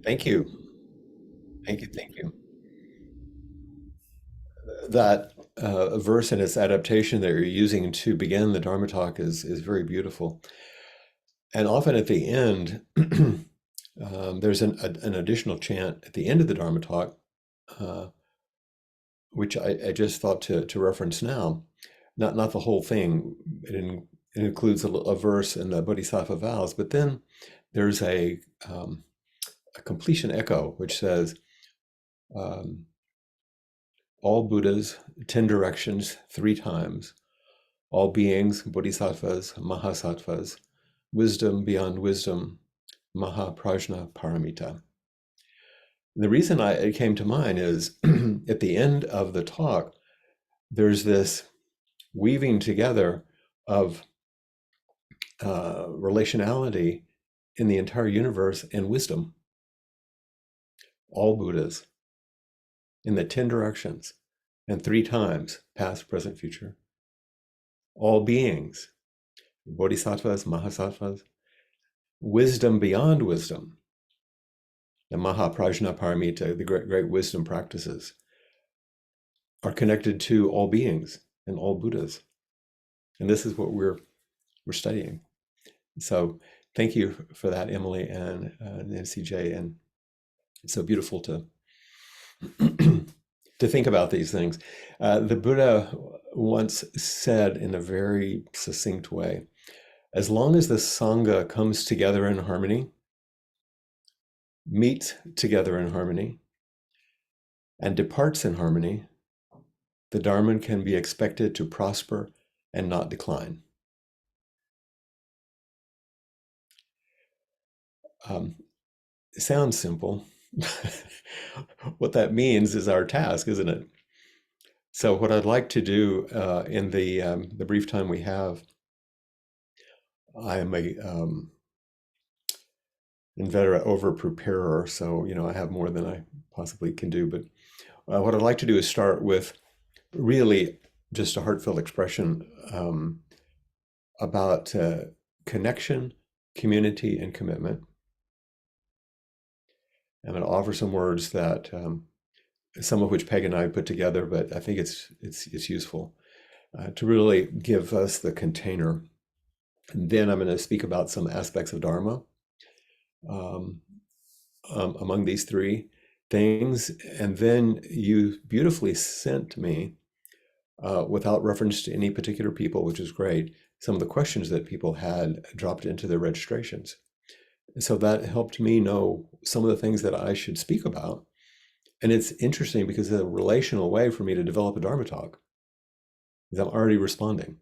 Thank you. Thank you. Thank you. That verse and its adaptation that you're using to begin the Dharma talk is very beautiful. And often at the end, there's an additional chant at the end of the Dharma talk, uh, which I just thought to reference now. Not the whole thing. It includes a verse in the Bodhisattva vows, but then there's a completion echo, which says, um, all Buddhas, 10 directions, 3 times, all beings, bodhisattvas, mahasattvas, wisdom beyond wisdom, mahaprajna paramita. The reason it came to mind is at the end of the talk, there's this weaving together of relationality in the entire universe and wisdom, all Buddhas in the 10 directions and 3 times, past, present, future, all beings, bodhisattvas, mahasattvas, wisdom beyond wisdom, the mahaprajna paramita, the great wisdom practices, are connected to all beings and all Buddhas. And this is what we're studying. So thank you for that, Emily and Nancy J. And it's so beautiful to to think about these things. The Buddha once said in a very succinct way, as long as the Sangha comes together in harmony, meets together in harmony, and departs in harmony, the Dharma can be expected to prosper and not decline. Um, it sounds simple. What that means is our task, isn't it? So, what I'd like to do in the brief time we have, I am a inveterate over preparer, so I have more than I possibly can do. But what I'd like to do is start with really just a heartfelt expression about connection, community, and commitment. I'm going to offer some words that some of which Peg and I put together, but I think it's useful to really give us the container. And then I'm going to speak about some aspects of Dharma um, among these 3 things. And then you beautifully sent me, without reference to any particular people, which is great, some of the questions that people had dropped into their registrations. So that helped me know some of the things that I should speak about. And it's interesting because it's a relational way for me to develop a Dharma talk, because I'm already responding.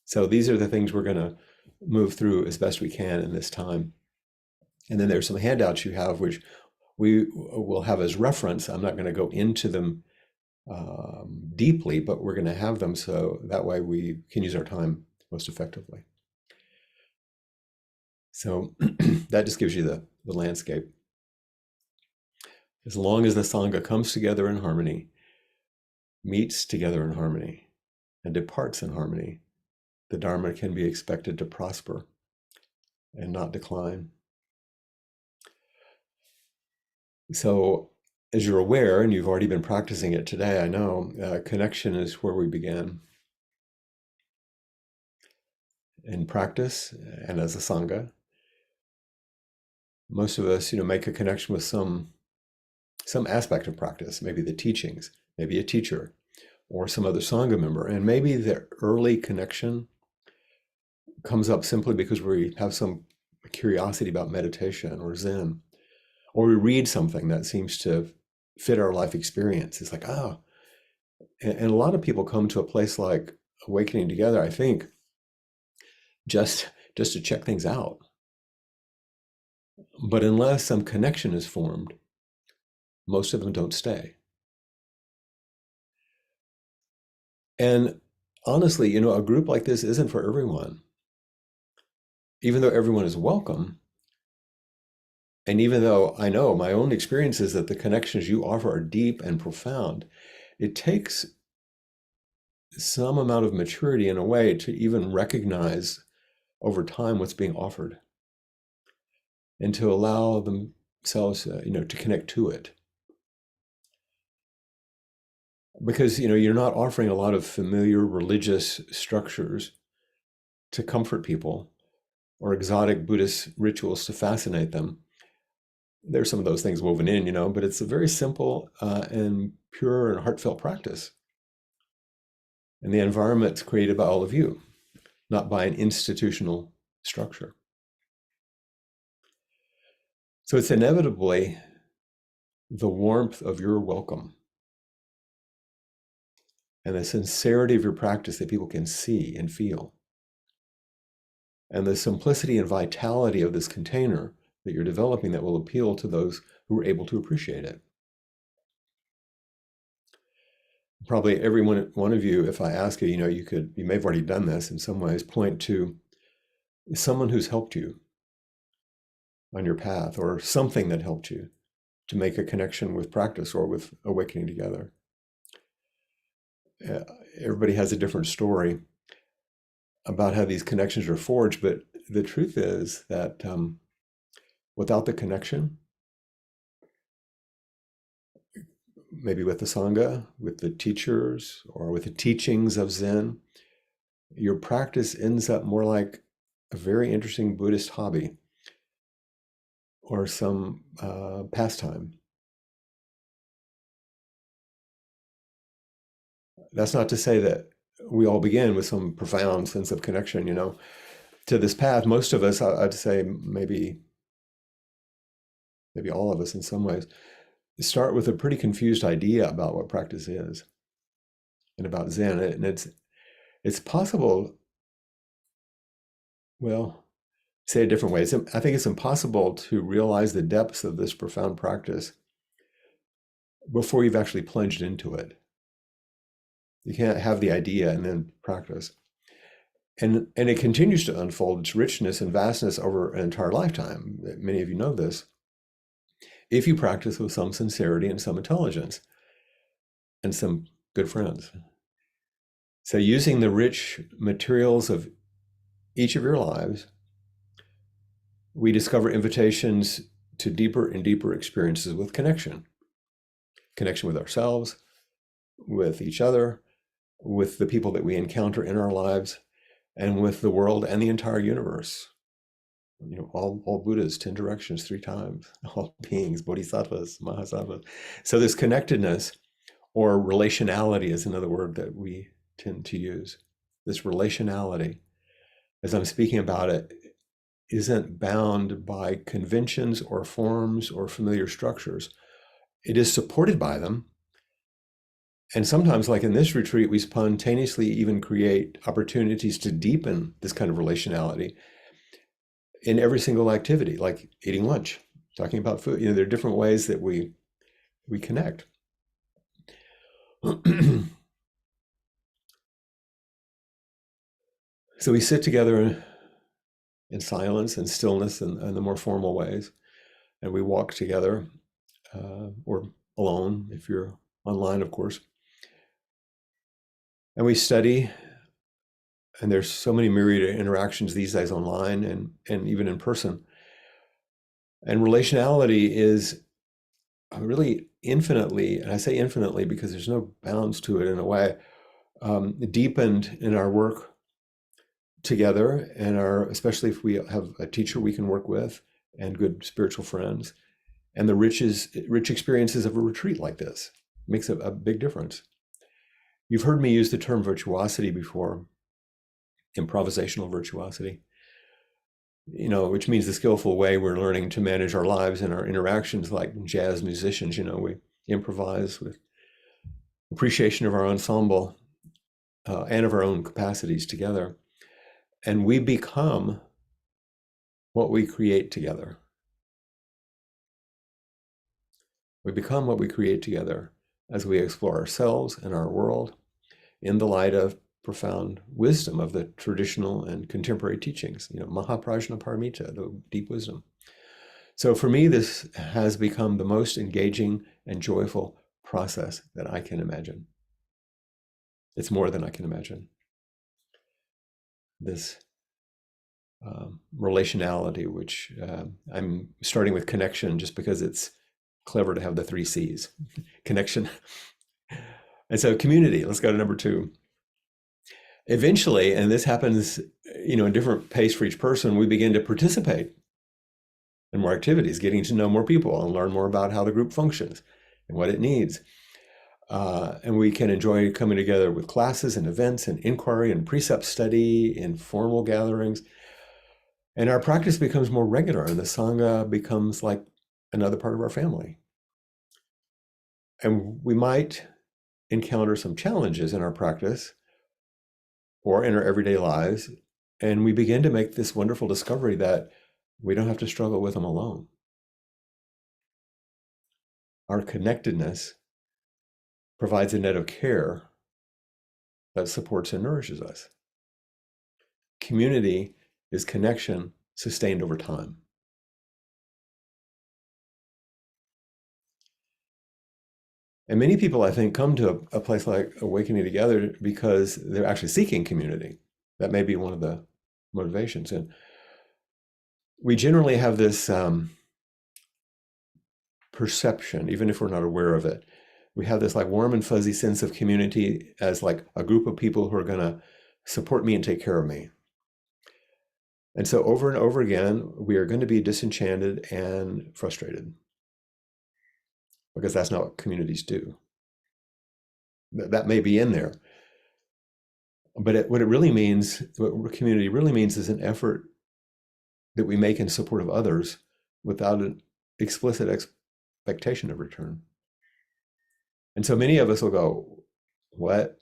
So these are the things we're going to move through as best we can in this time. And then there's some handouts you have, which we will have as reference. I'm not going to go into them deeply, but we're going to have them so that way we can use our time most effectively. So that just gives you the landscape. As long as the Sangha comes together in harmony, meets together in harmony, and departs in harmony, the Dharma can be expected to prosper and not decline. So, as you're aware, and you've already been practicing it today, I know, connection is where we begin. In practice and as a Sangha, most of us, make a connection with some aspect of practice, maybe the teachings, maybe a teacher, or some other Sangha member. And maybe the early connection comes up simply because we have some curiosity about meditation or Zen, or we read something that seems to fit our life experience. It's like, oh, and a lot of people come to a place like Awakening Together, I think, just to check things out. But unless some connection is formed, most of them don't stay. And honestly, a group like this isn't for everyone. Even though everyone is welcome, and even though I know my own experience is that the connections you offer are deep and profound, it takes some amount of maturity in a way to even recognize over time what's being offered. and to allow themselves, to connect to it. Because, you're not offering a lot of familiar religious structures to comfort people or exotic Buddhist rituals to fascinate them. There's some of those things woven in, but it's a very simple and pure and heartfelt practice. And the environment's created by all of you, not by an institutional structure. So it's inevitably the warmth of your welcome and the sincerity of your practice that people can see and feel, and the simplicity and vitality of this container that you're developing that will appeal to those who are able to appreciate it. Probably every one of you, if I ask you, you may have already done this in some ways, point to someone who's helped you on your path or something that helped you to make a connection with practice or with awakening together. Everybody has a different story about how these connections are forged, but the truth is that without the connection, maybe with the Sangha, with the teachers, or with the teachings of Zen, your practice ends up more like a very interesting Buddhist hobby or some pastime. That's not to say that we all begin with some profound sense of connection, to this path. Most of us, I'd say maybe all of us in some ways, start with a pretty confused idea about what practice is and about Zen. And it's possible, well, say it a different way. I think it's impossible to realize the depths of this profound practice before you've actually plunged into it. You can't have the idea and then practice. And it continues to unfold its richness and vastness over an entire lifetime. Many of you know this. If you practice with some sincerity and some intelligence and some good friends. So using the rich materials of each of your lives, we discover invitations to deeper and deeper experiences with connection with ourselves, with each other, with the people that we encounter in our lives, and with the world and the entire universe. All Buddhas, 10 directions, 3 times, all beings, bodhisattvas, mahasattvas. So this connectedness, or relationality is another word that we tend to use. This relationality, as I'm speaking about it, isn't bound by conventions or forms or familiar structures. It is supported by them. And sometimes, like in this retreat, we spontaneously even create opportunities to deepen this kind of relationality in every single activity, like eating lunch, talking about food. There are different ways that we connect. So we sit together in silence and stillness and the more formal ways, and we walk together, or alone if you're online, of course. And we study, and there's so many myriad interactions these days online and even in person. And relationality is really infinitely, and I say infinitely because there's no bounds to it in a way, deepened in our work together, and especially if we have a teacher we can work with and good spiritual friends, and the rich experiences of a retreat like this makes a big difference. You've heard me use the term virtuosity before, improvisational virtuosity, which means the skillful way we're learning to manage our lives and our interactions like jazz musicians. We improvise with appreciation of our ensemble and of our own capacities together. And we become what we create together. We become what we create together as we explore ourselves and our world in the light of profound wisdom of the traditional and contemporary teachings, Mahaprajna Paramita, the deep wisdom. So for me, this has become the most engaging and joyful process that I can imagine. It's more than I can imagine. This relationality, which I'm starting with connection just because it's clever to have the three C's, connection. And so community, let's go to number two. Eventually, and this happens, a different pace for each person, we begin to participate in more activities, getting to know more people and learn more about how the group functions and what it needs. And we can enjoy coming together with classes and events and inquiry and precept study, informal gatherings. And our practice becomes more regular, and the Sangha becomes like another part of our family. And we might encounter some challenges in our practice or in our everyday lives. And we begin to make this wonderful discovery that we don't have to struggle with them alone. Our connectedness provides a net of care that supports and nourishes us. Community is connection sustained over time. And many people, I think, come to a place like Awakening Together because they're actually seeking community. That may be one of the motivations. And we generally have this perception, even if we're not aware of it. We have this like warm and fuzzy sense of community as like a group of people who are going to support me and take care of me. And so over and over again, we are going to be disenchanted and frustrated because that's not what communities do. That may be in there. But what community really means is an effort that we make in support of others without an explicit expectation of return. And so many of us will go, what?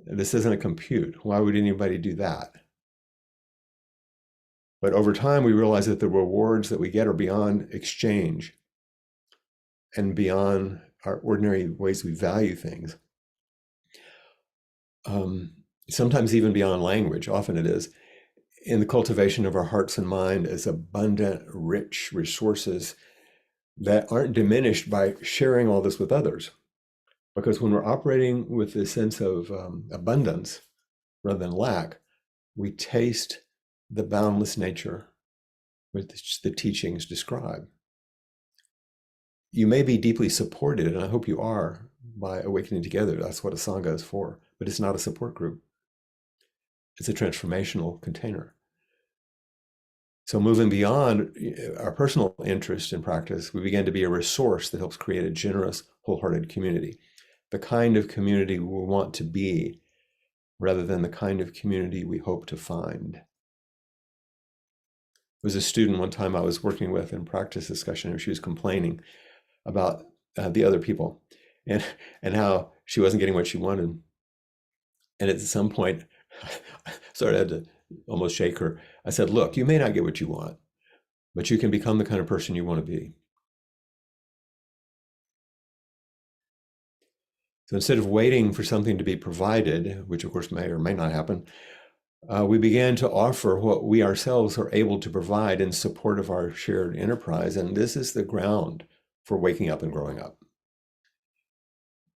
This isn't a compute. Why would anybody do that? But over time, we realize that the rewards that we get are beyond exchange and beyond our ordinary ways we value things. Sometimes even beyond language, often it is, in the cultivation of our hearts and mind as abundant, rich resources that aren't diminished by sharing all this with others. Because when we're operating with this sense of abundance rather than lack, we taste the boundless nature which the teachings describe. You may be deeply supported, and I hope you are, by Awakening Together. That's what a Sangha is for, but it's not a support group. It's a transformational container. So moving beyond our personal interest in practice, we begin to be a resource that helps create a generous, wholehearted community. The kind of community we want to be, rather than the kind of community we hope to find. There was a student one time I was working with in practice discussion, and she was complaining about the other people and how she wasn't getting what she wanted. And at some point, I sort of had to almost shake her. I said, look, you may not get what you want, but you can become the kind of person you want to be. So instead of waiting for something to be provided, which of course may or may not happen, we began to offer what we ourselves are able to provide in support of our shared enterprise. And this is the ground for waking up and growing up.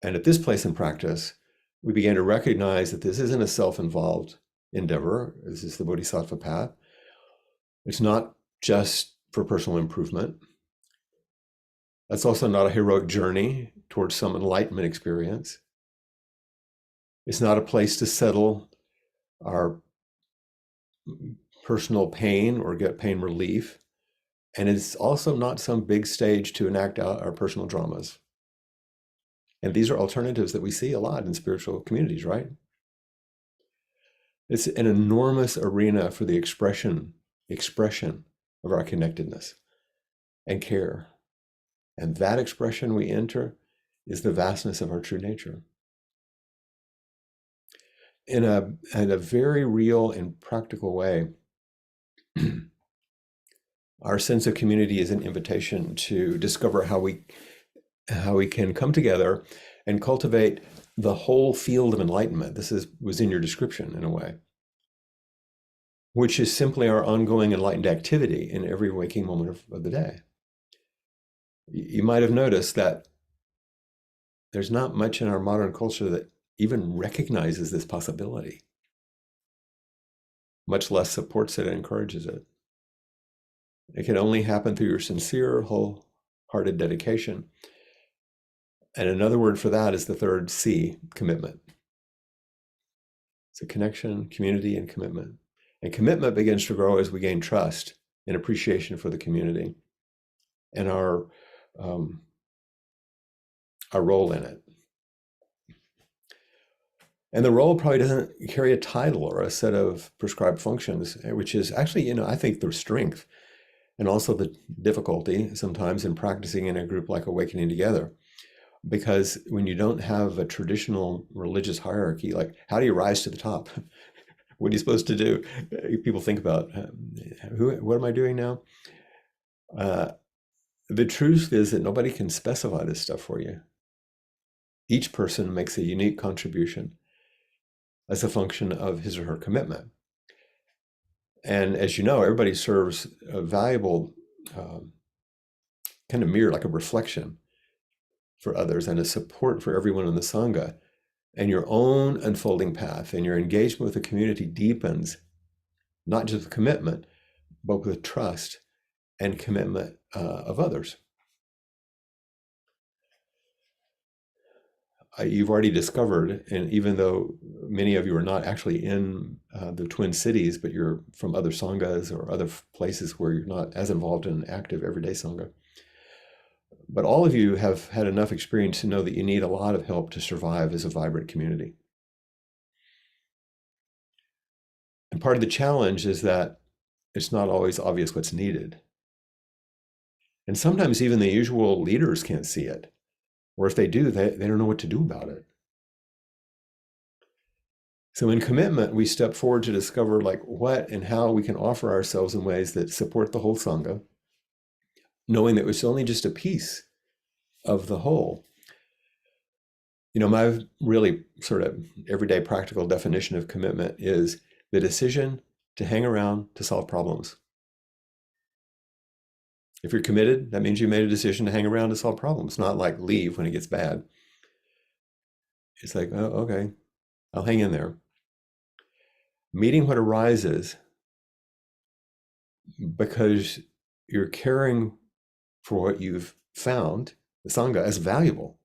And at this place in practice, we began to recognize that this isn't a self-involved endeavor. This is the Bodhisattva path. It's not just for personal improvement. That's also not a heroic journey towards some enlightenment experience. It's not a place to settle our personal pain or get pain relief. And it's also not some big stage to enact out our personal dramas. And these are alternatives that we see a lot in spiritual communities, right? It's an enormous arena for the expression of our connectedness and care. And that expression we enter is the vastness of our true nature. In a very real and practical way, our sense of community is an invitation to discover how we can come together and cultivate the whole field of enlightenment. This was in your description in a way, which is simply our ongoing enlightened activity in every waking moment of the day. You might have noticed that there's not much in our modern culture that even recognizes this possibility. much less supports it and encourages it. It can only happen through your sincere, wholehearted dedication. And another word for that is the third C, commitment. So connection, community, and commitment. And commitment begins to grow as we gain trust and appreciation for the community and our role in it. And the role probably doesn't carry a title or a set of prescribed functions, which is actually, I think the strength and also the difficulty sometimes in practicing in a group like Awakening Together. Because when you don't have a traditional religious hierarchy, like how do you rise to the top? What are you supposed to do? People think about, what am I doing now? The truth is that nobody can specify this stuff for you. Each person makes a unique contribution as a function of his or her commitment. And as you know, everybody serves a valuable kind of mirror, like a reflection for others and a support for everyone in the Sangha. And your own unfolding path and your engagement with the community deepens, not just with commitment, but with trust and commitment of others. You've already discovered, and even though many of you are not actually in the Twin Cities, but you're from other sanghas or other places where you're not as involved in an active everyday sangha, but all of you have had enough experience to know that you need a lot of help to survive as a vibrant community. And part of the challenge is that it's not always obvious what's needed. And sometimes even the usual leaders can't see it. Or if they do, they don't know what to do about it. So in commitment, we step forward to discover like what and how we can offer ourselves in ways that support the whole Sangha, knowing that it's only just a piece of the whole. My really sort of everyday practical definition of commitment is the decision to hang around to solve problems. If you're committed, that means you made a decision to hang around to solve problems, not like leave when it gets bad. It's like, oh, okay, I'll hang in there. Meeting what arises because you're caring for what you've found, the Sangha, as valuable,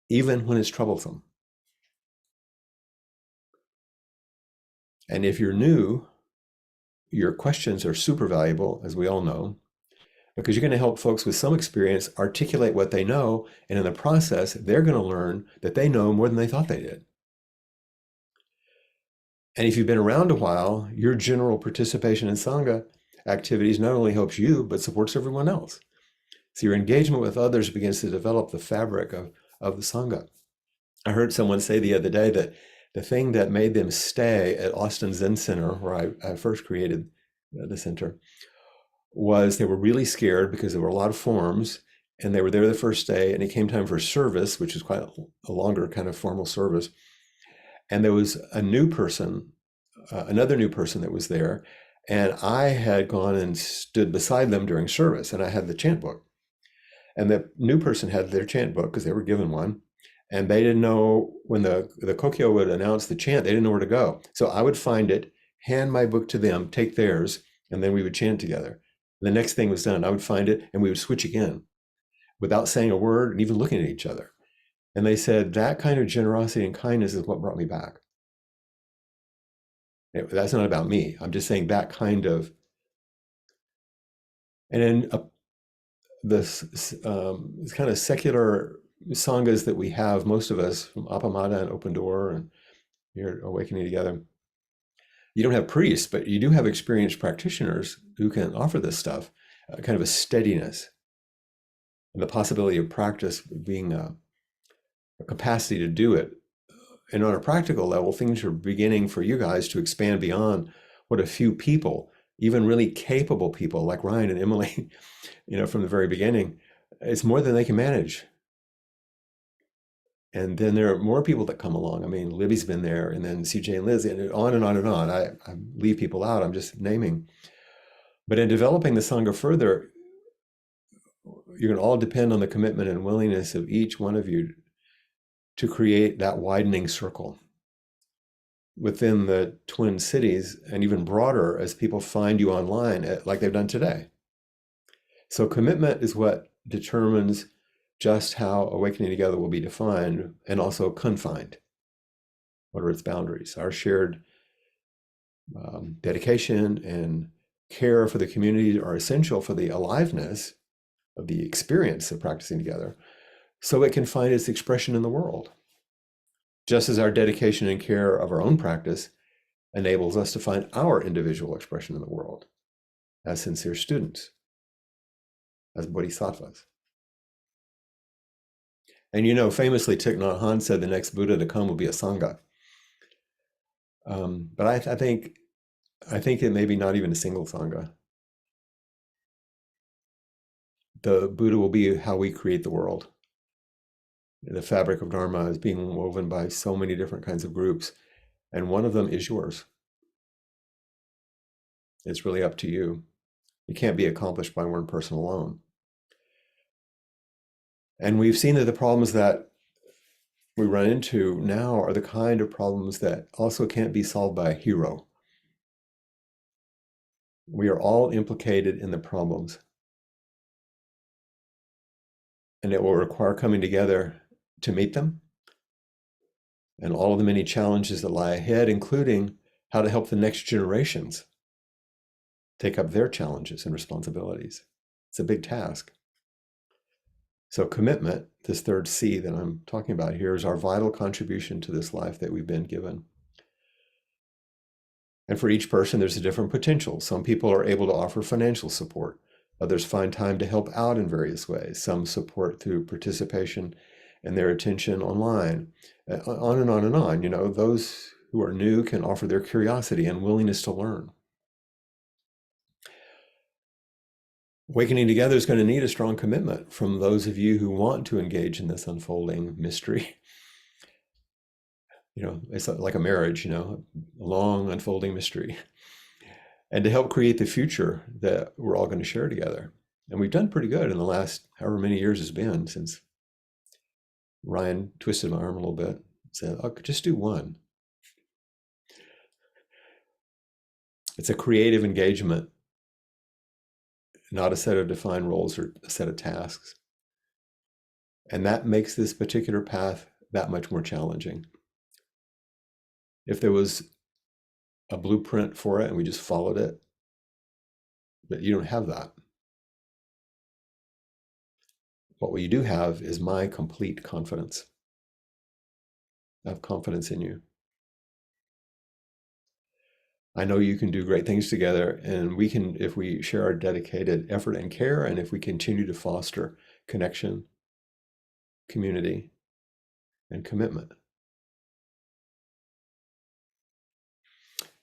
even when it's troublesome. And if you're new, your questions are super valuable, as we all know, because you're going to help folks with some experience articulate what they know. And in the process, they're going to learn that they know more than they thought they did. And if you've been around a while, your general participation in Sangha activities not only helps you, but supports everyone else. So your engagement with others begins to develop the fabric of the Sangha. I heard someone say the other day that the thing that made them stay at Austin Zen Center, where I first created the center, was they were really scared because there were a lot of forms and they were there the first day and it came time for service, which is quite a longer kind of formal service. And there was a new person, another new person that was there. And I had gone and stood beside them during service and I had the chant book. And the new person had their chant book because they were given one. And they didn't know when the Kokyo would announce the chant, they didn't know where to go. So I would find it, hand my book to them, take theirs, and then we would chant together. The next thing was done, I would find it and we would switch again without saying a word and even looking at each other. And they said, that kind of generosity and kindness is what brought me back. That's not about me. I'm just saying that kind of, and in this kind of secular sanghas that we have, most of us from Appamada and Open Door and here Awakening Together, you don't have priests, but you do have experienced practitioners who can offer this stuff, kind of a steadiness and the possibility of practice being a capacity to do it. And on a practical level, things are beginning for you guys to expand beyond what a few people, even really capable people like Ryan and Emily, from the very beginning, it's more than they can manage. And then there are more people that come along. I mean, Libby's been there, and then CJ and Liz, and on and on and on. I leave people out, I'm just naming. But in developing the Sangha further, you're going to all depend on the commitment and willingness of each one of you to create that widening circle. within the Twin Cities and even broader as people find you online, like they've done today. So commitment is what determines just how awakening together will be defined and also confined. What are its boundaries? Our shared dedication and care for the community are essential for the aliveness of the experience of practicing together, so it can find its expression in the world. Just as our dedication and care of our own practice enables us to find our individual expression in the world as sincere students, as bodhisattvas. And famously, Thich Nhat Hanh said the next Buddha to come will be a Sangha. But I think it may be not even a single Sangha. The Buddha will be how we create the world. The fabric of Dharma is being woven by so many different kinds of groups, and one of them is yours. It's really up to you. It can't be accomplished by one person alone. And we've seen that the problems that we run into now are the kind of problems that also can't be solved by a hero. We are all implicated in the problems. And it will require coming together to meet them and all of the many challenges that lie ahead, including how to help the next generations take up their challenges and responsibilities. It's a big task. So commitment, this third C that I'm talking about here, is our vital contribution to this life that we've been given. And for each person, there's a different potential. Some people are able to offer financial support. Others find time to help out in various ways. Some support through participation and their attention online, on and on and on. Those who are new can offer their curiosity and willingness to learn. Awakening together is going to need a strong commitment from those of you who want to engage in this unfolding mystery. It's like a marriage, a long unfolding mystery. And to help create the future that we're all going to share together. And we've done pretty good in the last however many years it's been since Ryan twisted my arm a little bit, said, "Oh, just do one." It's a creative engagement, not a set of defined roles or a set of tasks. And that makes this particular path that much more challenging. If there was a blueprint for it and we just followed it, but you don't have that. What you do have is my complete confidence. I have confidence in you. I know you can do great things together, and we can, if we share our dedicated effort and care, and if we continue to foster connection, community, and commitment.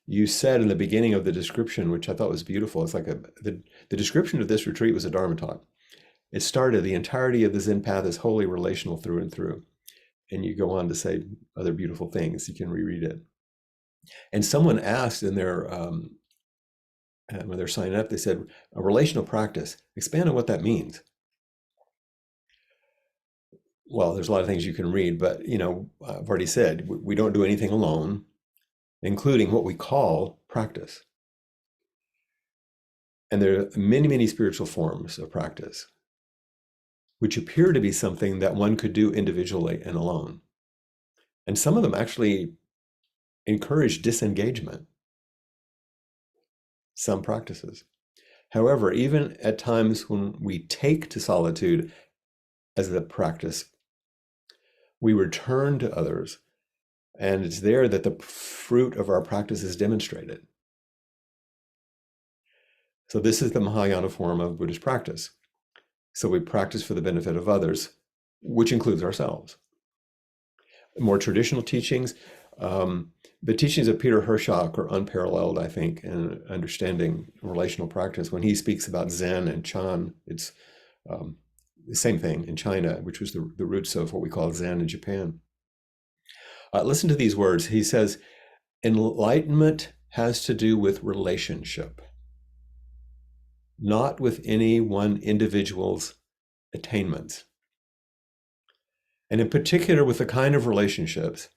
You said in the beginning of the description, which I thought was beautiful, it's like the description of this retreat was a Dharma talk. It started, the entirety of the Zen path is wholly relational through and through. And you go on to say other beautiful things. You can reread it. And someone asked in their, when they're signing up, they said, a relational practice, expand on what that means. Well, there's a lot of things you can read, but I've already said, we don't do anything alone, including what we call practice. And there are many, many spiritual forms of practice, which appear to be something that one could do individually and alone. And some of them actually encourage disengagement, some practices. However, even at times when we take to solitude as the practice, we return to others, and it's there that the fruit of our practice is demonstrated. So this is the Mahayana form of Buddhist practice. So we practice for the benefit of others, which includes ourselves. More traditional teachings, the teachings of Peter Hershock are unparalleled, I think, in understanding relational practice. When he speaks about Zen and Chan, it's the same thing in China, which was the roots of what we call Zen in Japan. Listen to these words. He says, enlightenment has to do with relationship, not with any one individual's attainments. And in particular, with the kind of relationships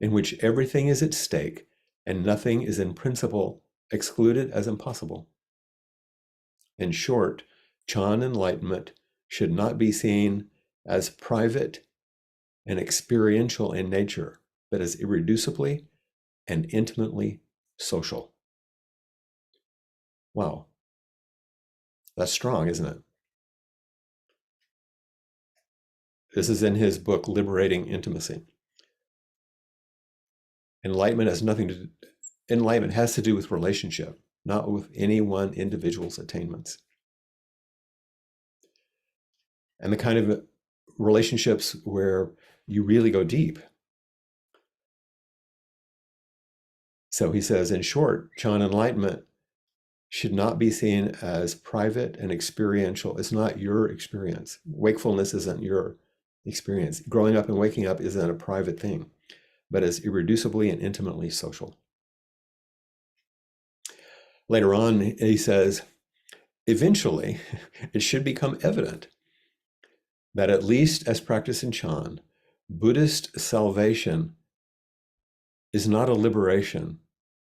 in which everything is at stake and nothing is in principle excluded as impossible. In short, Chan enlightenment should not be seen as private and experiential in nature, but as irreducibly and intimately social. Wow, that's strong, isn't it? This is in his book, Liberating Intimacy. Enlightenment has to do with relationship, not with any one individual's attainments. And the kind of relationships where you really go deep. So he says, in short, Chan enlightenment should not be seen as private and experiential. It's not your experience. Wakefulness isn't your experience. Growing up and waking up isn't a private thing, but is irreducibly and intimately social. Later on, he says, eventually, it should become evident that at least as practiced in Chan, Buddhist salvation is not a liberation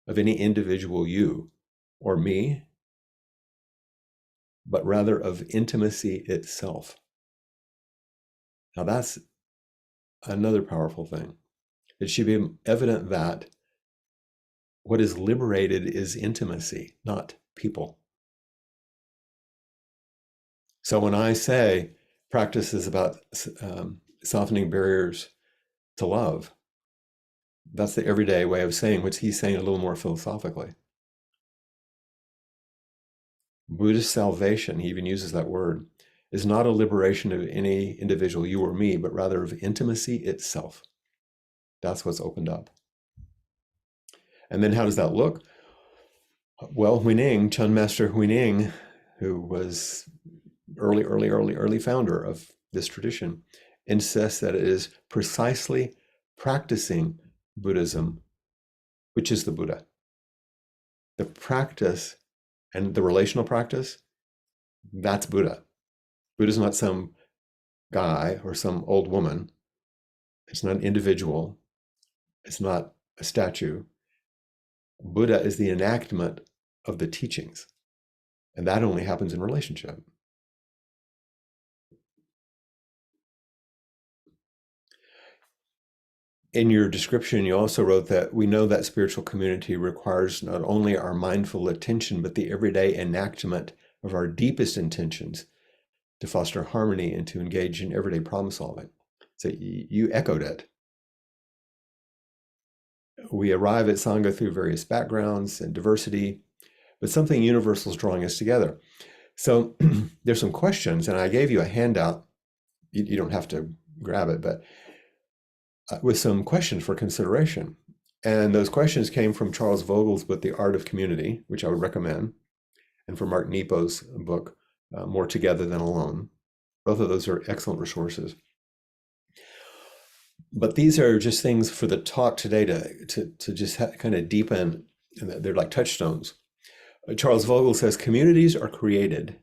of any individual you or me, but rather of intimacy itself. Now that's another powerful thing. It should be evident that what is liberated is intimacy, not people. So when I say practice is about softening barriers to love, that's the everyday way of saying what he's saying a little more philosophically. Buddhist salvation, he even uses that word, is not a liberation of any individual, you or me, but rather of intimacy itself. That's what's opened up. And then how does that look? Well, Huining, Chan Master Huining, who was early founder of this tradition, insists that it is precisely practicing Buddhism, which is the Buddha. The practice and the relational practice, that's Buddha. Buddha's not some guy or some old woman. It's not an individual. It's not a statue. Buddha is the enactment of the teachings. And that only happens in relationship. In your description, you also wrote that we know that spiritual community requires not only our mindful attention, but the everyday enactment of our deepest intentions to foster harmony and to engage in everyday problem solving. So you echoed it. We arrive at Sangha through various backgrounds and diversity, but something universal is drawing us together. So there's some questions, and I gave you a handout. You don't have to grab it, but with some questions for consideration. And those questions came from Charles Vogel's book, The Art of Community, which I would recommend, and from Mark Nepo's book, More Together Than Alone. Both of those are excellent resources. But these are just things for the talk today to just kind of deepen, and they're like touchstones. Charles Vogel says, communities are created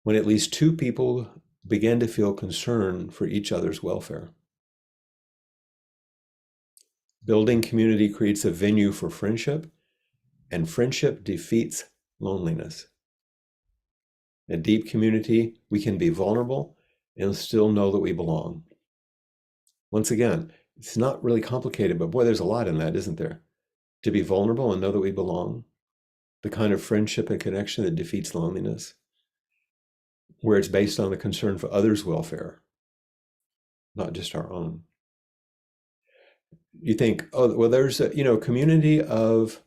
when at least two people begin to feel concern for each other's welfare. Building community creates a venue for friendship, and friendship defeats loneliness. In a deep community, we can be vulnerable and still know that we belong. Once again, it's not really complicated, but boy, there's a lot in that, isn't there? To be vulnerable and know that we belong. The kind of friendship and connection that defeats loneliness, where it's based on the concern for others' welfare, not just our own. You think, oh, well, there's a community of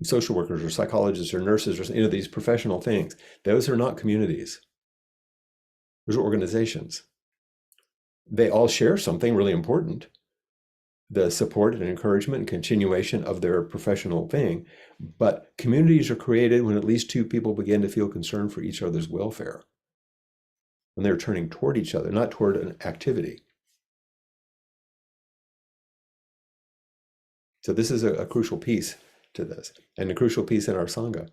social workers or psychologists or nurses or these professional things. Those are not communities. Those are organizations. They all share something really important: the support and encouragement and continuation of their professional thing. But communities are created when at least two people begin to feel concern for each other's welfare. When they're turning toward each other, not toward an activity. So this is a crucial piece to this, and a crucial piece in our Sangha.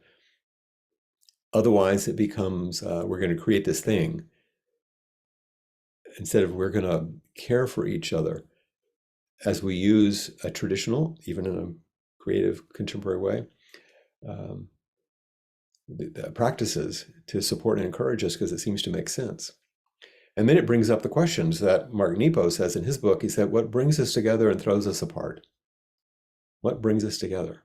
Otherwise, it becomes, we're going to create this thing, instead of we're going to care for each other. as we use a traditional, even in a creative, contemporary way, um, the practices to support and encourage us because it seems to make sense. And then it brings up the questions that Mark Nepo says in his book. He said, what brings us together and throws us apart? What brings us together?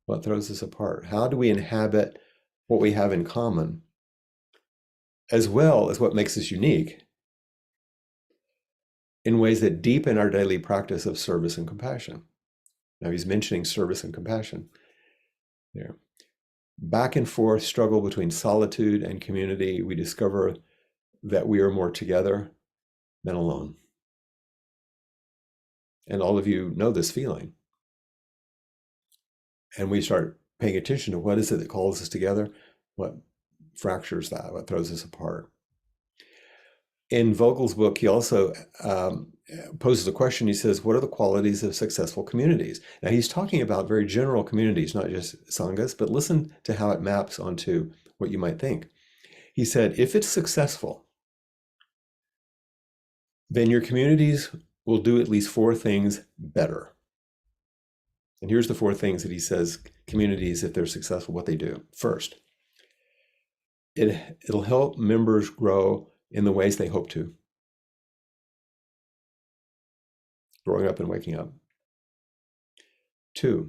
What throws us apart? How do we inhabit what we have in common, as well as what makes us unique, in ways that deepen our daily practice of service and compassion? Now he's mentioning service and compassion there. Back and forth struggle between solitude and community, we discover that we are more together than alone. And all of you know this feeling. And we start paying attention to what is it that calls us together, what fractures that, what throws us apart. In Vogel's book, he also poses a question. He says, what are the qualities of successful communities? Now, he's talking about very general communities, not just sanghas, but listen to how it maps onto what you might think. He said, if it's successful, then your communities will do at least 4 things better. And here's the 4 things that he says communities, if they're successful, what they do. First, it'll help members grow in the ways they hope to. Growing up and waking up. 2,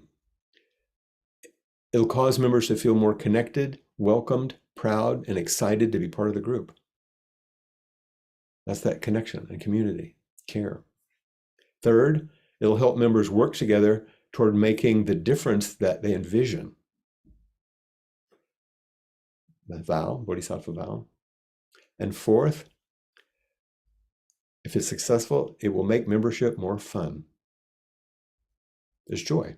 it'll cause members to feel more connected, welcomed, proud, and excited to be part of the group. That's that connection and community, care. 3rd, it'll help members work together toward making the difference that they envision. The vow, bodhisattva vow. And 4th, if it's successful, it will make membership more fun. There's joy.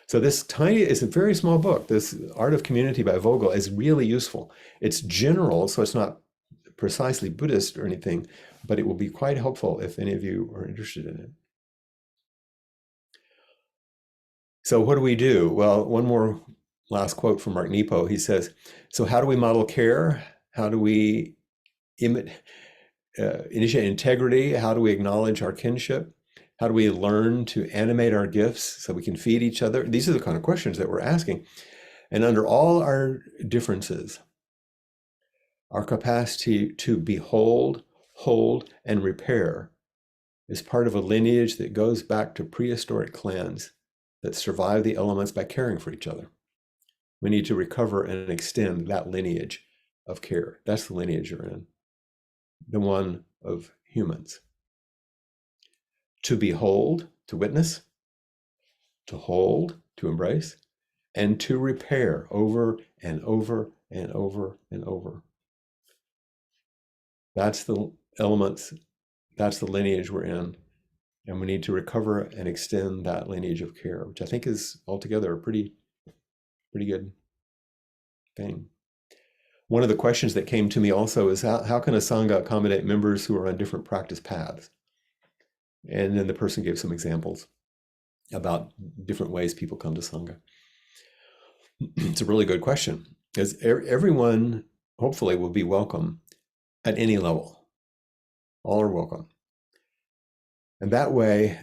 So this it's a very small book. This Art of Community by Vogel is really useful. It's general, so it's not precisely Buddhist or anything, but it will be quite helpful if any of you are interested in it. So what do we do? Well, one more last quote from Mark Nepo. He says, so how do we model care? How do we initiate integrity? How do we acknowledge our kinship? How do we learn to animate our gifts so we can feed each other? These are the kind of questions that we're asking. And under all our differences, our capacity to behold, hold, and repair is part of a lineage that goes back to prehistoric clans that survive the elements by caring for each other. We need to recover and extend that lineage of care. That's the lineage you're in, the one of humans. To behold, to witness, to hold, to embrace, and to repair over and over and over and over. That's the elements, that's the lineage we're in. And we need to recover and extend that lineage of care, which I think is altogether a pretty good thing. One of the questions that came to me also is how can a Sangha accommodate members who are on different practice paths? And then the person gave some examples about different ways people come to Sangha. It's a really good question, because everyone hopefully will be welcome at any level. All are welcome. And that way,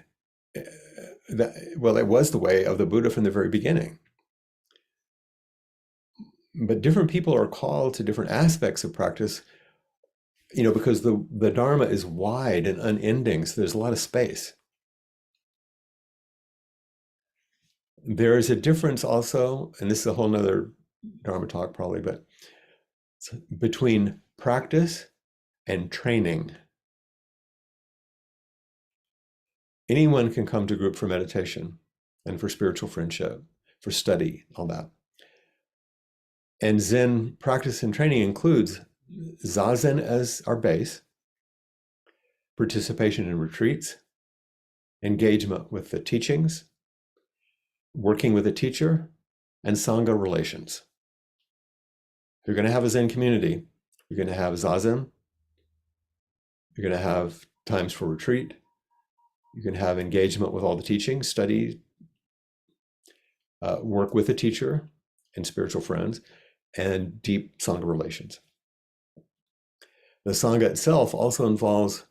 it was the way of the Buddha from the very beginning. But different people are called to different aspects of practice, because the Dharma is wide and unending, so there's a lot of space. There is a difference also, and this is a whole nother Dharma talk probably, but between practice and training. Anyone can come to group for meditation and for spiritual friendship, for study, all that. And Zen practice and training includes Zazen as our base, participation in retreats, engagement with the teachings, working with a teacher, and Sangha relations. If you're going to have a Zen community, you're going to have Zazen, you're going to have times for retreat, you can have engagement with all the teachings, study, work with a teacher and spiritual friends, and deep Sangha relations. The Sangha itself also involves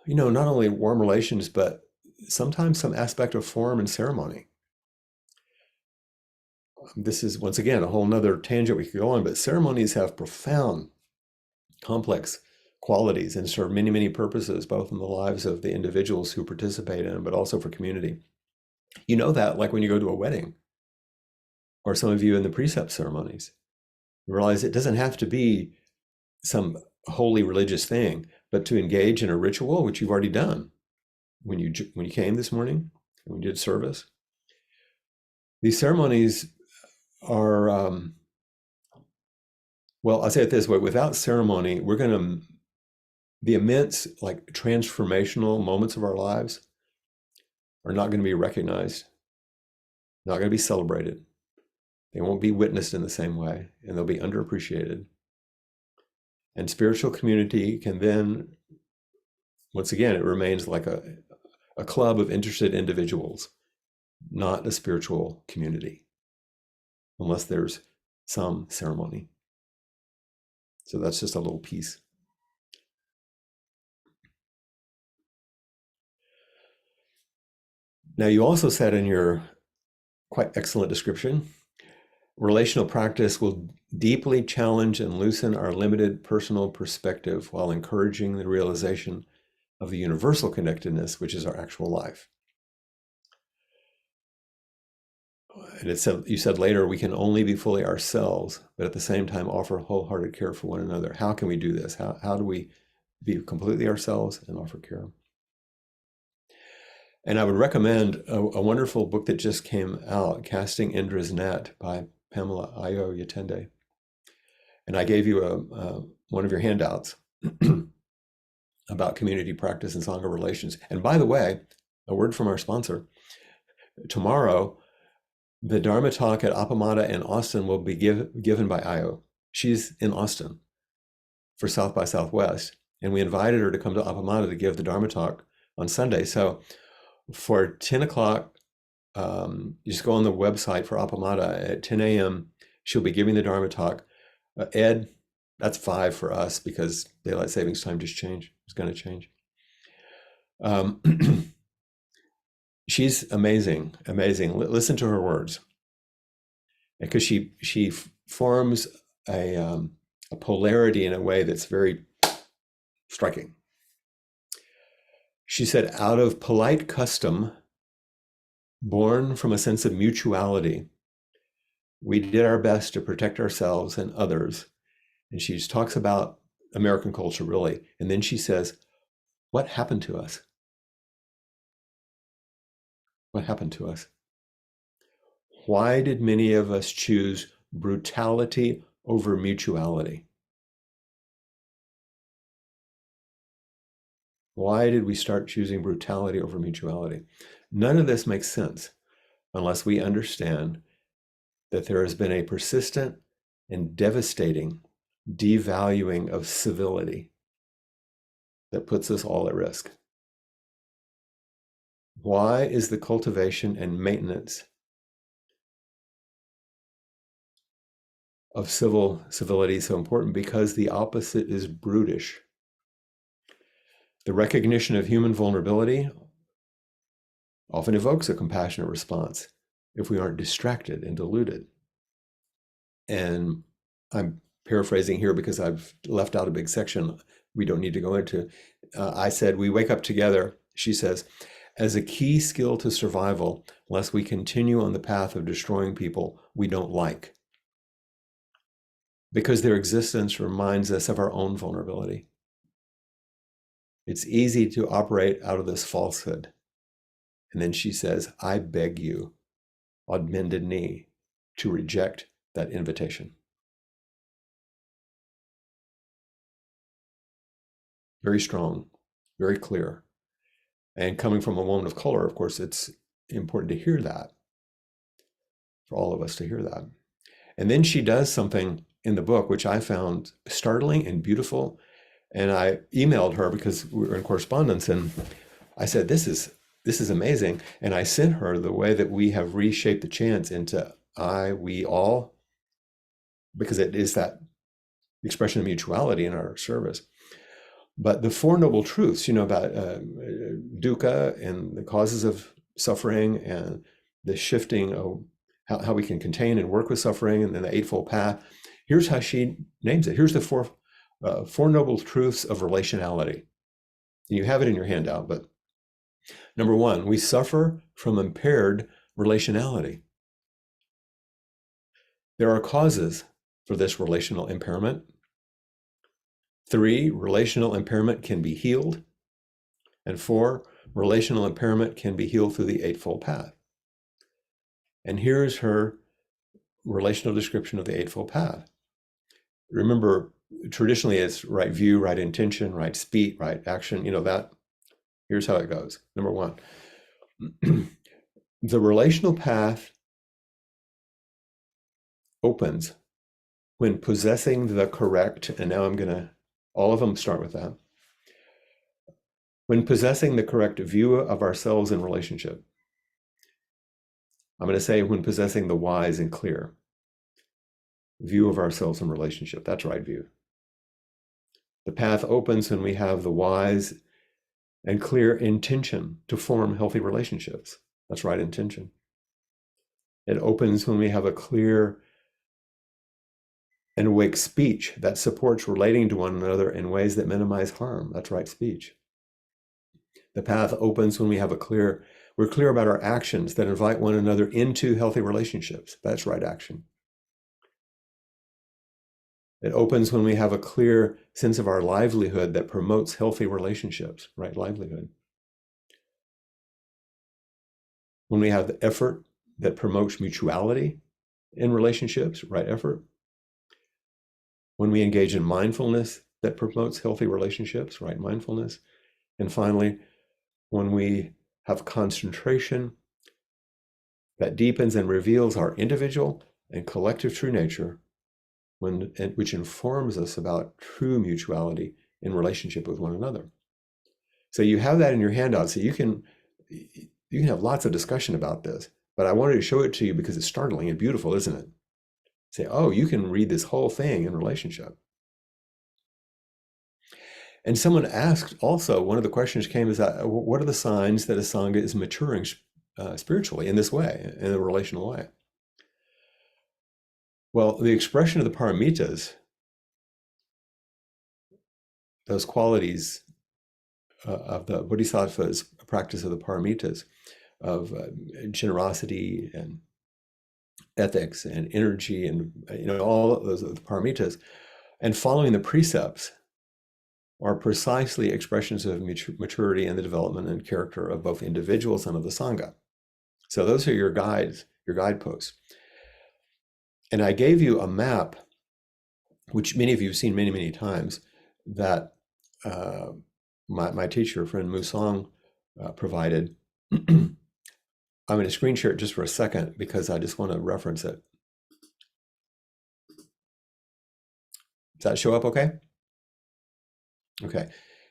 not only warm relations, but sometimes some aspect of form and ceremony. This is, once again, a whole nother tangent we could go on, but ceremonies have profound, complex qualities and serve many, many purposes, both in the lives of the individuals who participate in them, but also for community. You know that, like when you go to a wedding, or some of you in the precept ceremonies, you realize it doesn't have to be some holy religious thing, but to engage in a ritual, which you've already done when you came this morning, when you did service. These ceremonies are, well, I'll say it this way: without ceremony, the immense, like, transformational moments of our lives are not going to be recognized, not going to be celebrated. They won't be witnessed in the same way, and they'll be underappreciated. And spiritual community can then, once again, it remains like a club of interested individuals, not a spiritual community, unless there's some ceremony. So that's just a little piece. Now, you also said in your quite excellent description, relational practice will deeply challenge and loosen our limited personal perspective while encouraging the realization of the universal connectedness, which is our actual life. And you said later, we can only be fully ourselves, but at the same time offer wholehearted care for one another. How can we do this? How do we be completely ourselves and offer care? And I would recommend a wonderful book that just came out, Casting Indra's Net by Pamela Ayo Yatende. And I gave you one of your handouts about community practice and Sangha relations. And by the way, a word from our sponsor. Tomorrow, the Dharma talk at Appamada in Austin will be given by Ayo. She's in Austin for South by Southwest, and we invited her to come to Appamada to give the Dharma talk on Sunday. So for 10 o'clock, you just go on the website for Appamada at 10 a.m. She'll be giving the Dharma talk. Ed, that's 5 for us because daylight savings time just changed. It's going to change. She's amazing, amazing. Listen to her words, because she forms a polarity in a way that's very striking. She said, out of polite custom, born from a sense of mutuality, we did our best to protect ourselves and others. And she talks about American culture, really. And then she says, what happened to us? What happened to us? Why did many of us choose brutality over mutuality? Why did we start choosing brutality over mutuality? None of this makes sense unless we understand that there has been a persistent and devastating devaluing of civility that puts us all at risk. Why is the cultivation and maintenance of civility so important? Because the opposite is brutish. The recognition of human vulnerability often evokes a compassionate response if we aren't distracted and deluded. And I'm paraphrasing here because I've left out a big section we don't need to go into. I said, we wake up together, she says, as a key skill to survival, lest we continue on the path of destroying people we don't like, because their existence reminds us of our own vulnerability. It's easy to operate out of this falsehood. And then she says, I beg you, on bended knee, to reject that invitation. Very strong, very clear. And coming from a woman of color, of course, it's important to hear that, for all of us to hear that. And then she does something in the book, which I found startling and beautiful. And I emailed her because we were in correspondence, and I said, this is amazing. And I sent her the way that we have reshaped the chants into I, we, all, because it is that expression of mutuality in our service. But the Four Noble Truths, about dukkha and the causes of suffering and the shifting of how we can contain and work with suffering, and then the Eightfold Path. Here's how she names it. Here's the Four Noble Truths of relationality. You have it in your handout, but number one, we suffer from impaired relationality. There are causes for this relational impairment. 3, relational impairment can be healed. And 4, relational impairment can be healed through the Eightfold Path. And here's her relational description of the Eightfold Path. Remember, traditionally it's right view, right intention, right speech, right action, that. Here's how it goes. Number one, the relational path opens when possessing the correct, and now all of them start with that. When possessing the correct view of ourselves in relationship. I'm going to say when possessing the wise and clear view of ourselves in relationship. That's right view. The path opens when we have the wise and clear intention to form healthy relationships. That's right intention. It opens when we have a clear and awake speech that supports relating to one another in ways that minimize harm. That's right speech. The path opens when we're clear about our actions that invite one another into healthy relationships. That's right action. It opens when we have a clear sense of our livelihood that promotes healthy relationships, right livelihood. When we have the effort that promotes mutuality in relationships, right effort. When we engage in mindfulness that promotes healthy relationships, right mindfulness. And finally, when we have concentration that deepens and reveals our individual and collective true nature, which informs us about true mutuality in relationship with one another. So you have that in your handout, so you can have lots of discussion about this, but I wanted to show it to you because it's startling and beautiful, isn't it? Say, oh, you can read this whole thing in relationship. And someone asked also, one of the questions came is that, what are the signs that a Sangha is maturing spiritually in this way, in a relational way? Well, the expression of the paramitas, those qualities of the Bodhisattva's practice of the paramitas, of generosity and ethics and energy and all of those the paramitas, and following the precepts are precisely expressions of maturity and the development and character of both individuals and of the Sangha. So those are your guides, your guideposts. And I gave you a map, which many of you have seen many, many times, that my teacher, friend Musong, provided. I'm going to screen share it just for a second because I just want to reference it. Does that show up okay? Okay.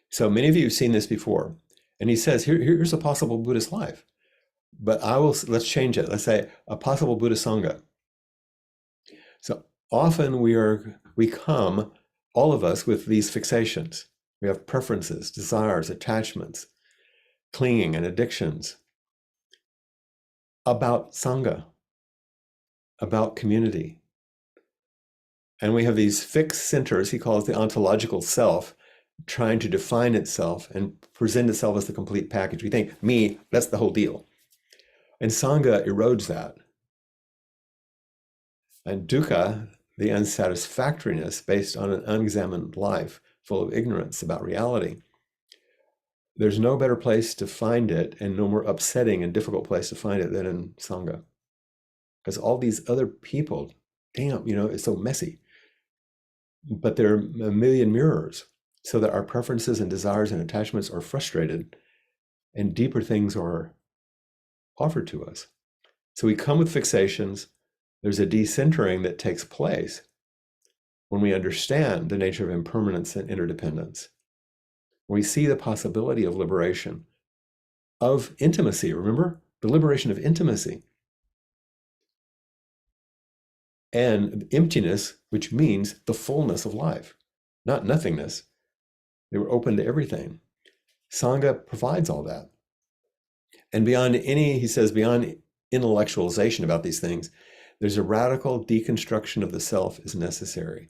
So many of you have seen this before. And he says, here's a possible Buddhist life. But let's change it. Let's say a possible Buddhist Sangha. So often we come, all of us, with these fixations. We have preferences, desires, attachments, clinging, and addictions about Sangha, about community. And we have these fixed centers, he calls the ontological self, trying to define itself and present itself as the complete package. We think, me, that's the whole deal. And Sangha erodes that. And dukkha, the unsatisfactoriness based on an unexamined life full of ignorance about reality. There's no better place to find it and no more upsetting and difficult place to find it than in Sangha. Because all these other people, damn, it's so messy. But there are a million mirrors so that our preferences and desires and attachments are frustrated and deeper things are offered to us. So we come with fixations. There's a decentering that takes place when we understand the nature of impermanence and interdependence. We see the possibility of liberation, of intimacy. Remember? The liberation of intimacy. And emptiness, which means the fullness of life, not nothingness. They were open to everything. Sangha provides all that. And beyond any, he says, beyond intellectualization about these things, there's a radical deconstruction of the self is necessary.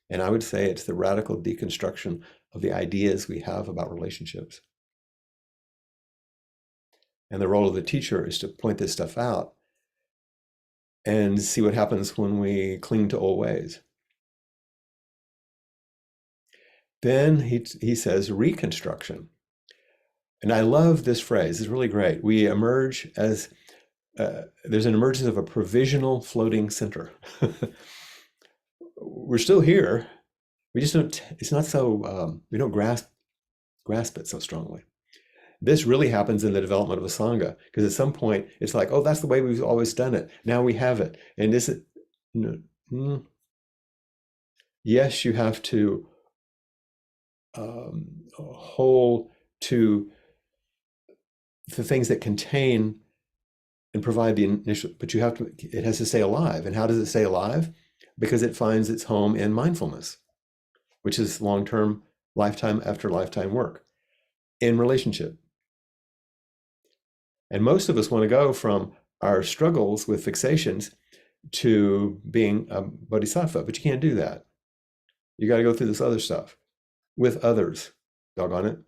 And I would say it's the radical deconstruction of the ideas we have about relationships. And the role of the teacher is to point this stuff out and see what happens when we cling to old ways. Then he says reconstruction. And I love this phrase. It's really great. We emerge as, there's an emergence of a provisional floating center. We're still here. We just don't, it's not so, we don't grasp it so strongly. This really happens in the development of a Sangha, because at some point it's like, oh, that's the way we've always done it. Now we have it. And this is, yes, you have to hold to the things that contain and provide the initial, but you have to, it has to stay alive. And how does it stay alive? Because it finds its home in mindfulness, which is long-term, lifetime after lifetime work in relationship. And most of us want to go from our struggles with fixations to being a bodhisattva, but you can't do that. You got to go through this other stuff with others, doggone it.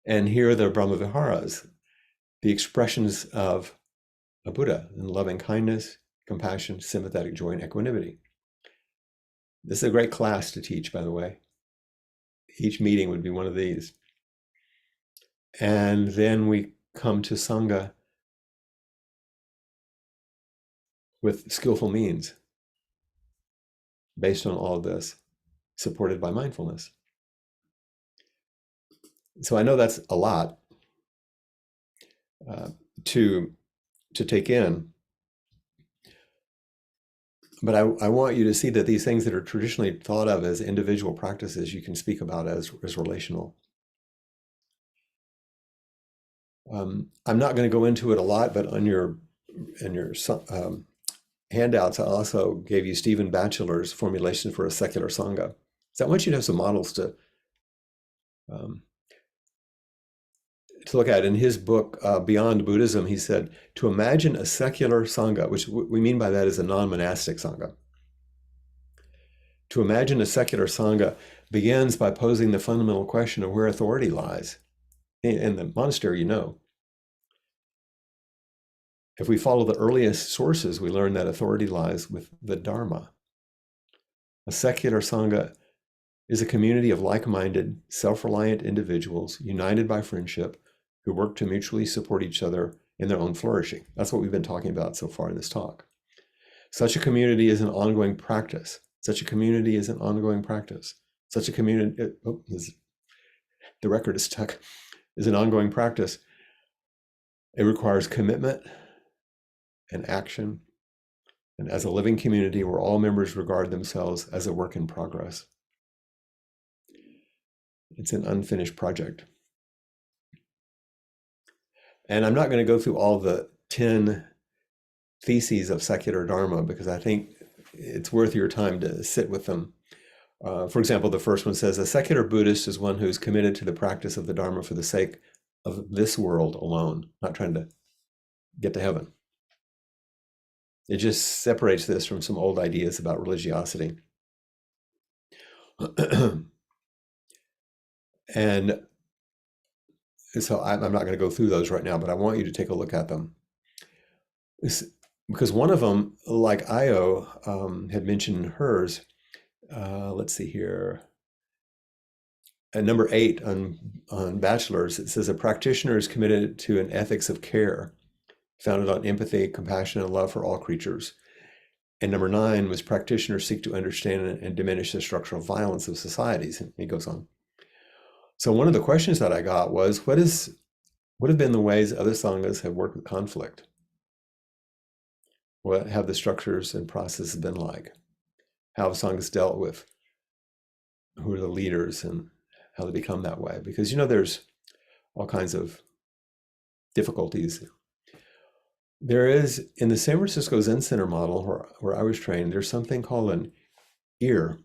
And here are the Brahmaviharas, the expressions of a Buddha in loving kindness, compassion, sympathetic joy, and equanimity. This is a great class to teach, by the way. Each meeting would be one of these. And then we come to Sangha with skillful means based on all of this, supported by mindfulness. So I know that's a lot to take in, but I want you to see that these things that are traditionally thought of as individual practices, you can speak about as relational. I'm not going to go into it a lot, but on your handouts, I also gave you Stephen Batchelor's formulation for a secular Sangha. So I want you to have some models to look at. In his book, Beyond Buddhism, he said, to imagine a secular Sangha, which we mean by that is a non-monastic Sangha. To imagine a secular Sangha begins by posing the fundamental question of where authority lies. In the monastery, you know. If we follow the earliest sources, we learn that authority lies with the Dharma. A secular Sangha is a community of like-minded, self-reliant individuals united by friendship who work to mutually support each other in their own flourishing. That's what we've been talking about so far in this talk. Such a community is an ongoing practice. Such a community is an ongoing practice. Such a community, the record is stuck, is an ongoing practice. It requires commitment and action. And as a living community where all members regard themselves as a work in progress. It's an unfinished project. And I'm not going to go through all the 10 theses of secular Dharma because I think it's worth your time to sit with them. For example, the first one says, a secular Buddhist is one who's committed to the practice of the Dharma for the sake of this world alone, not trying to get to heaven. It just separates this from some old ideas about religiosity. And so I'm not going to go through those right now, but I want you to take a look at them. Because one of them, like Io had mentioned in hers, let's see here. At number 8 on Bachelor's, it says a practitioner is committed to an ethics of care, founded on empathy, compassion, and love for all creatures. And number 9 was practitioners seek to understand and diminish the structural violence of societies. And he goes on. So one of the questions that I got was, what have been the ways other sanghas have worked with conflict? What have the structures and processes been like? How have sanghas dealt with who are the leaders and how they become that way? Because, you know, there's all kinds of difficulties. There is, in the San Francisco Zen Center model where I was trained, there's something called an ear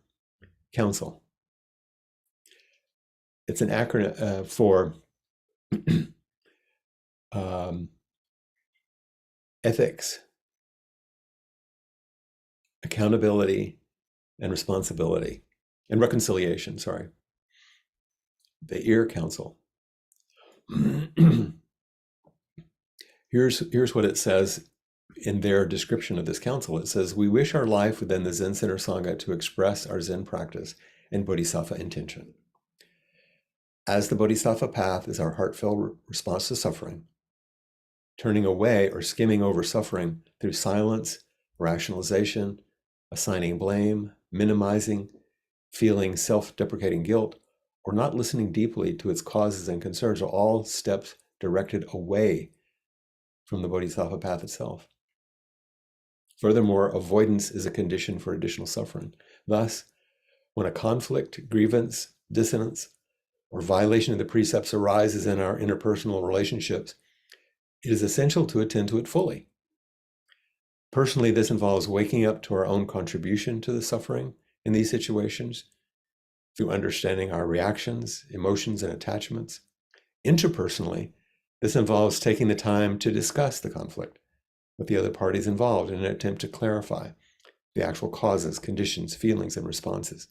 council. It's an acronym for um, ethics, accountability, and responsibility, and reconciliation, sorry. The Ear Council. Here's what it says in their description of this council. It says, we wish our life within the Zen Center Sangha to express our Zen practice and Bodhisattva intention. As the Bodhisattva path is our heartfelt response to suffering, turning away or skimming over suffering through silence, rationalization, assigning blame, minimizing, feeling self-deprecating guilt, or not listening deeply to its causes and concerns are all steps directed away from the Bodhisattva path itself. Furthermore, avoidance is a condition for additional suffering. Thus, when a conflict, grievance, dissonance, or violation of the precepts arises in our interpersonal relationships, it is essential to attend to it fully. Personally, this involves waking up to our own contribution to the suffering in these situations through understanding our reactions, emotions, and attachments. Interpersonally, this involves taking the time to discuss the conflict with the other parties involved in an attempt to clarify the actual causes, conditions, feelings, and responses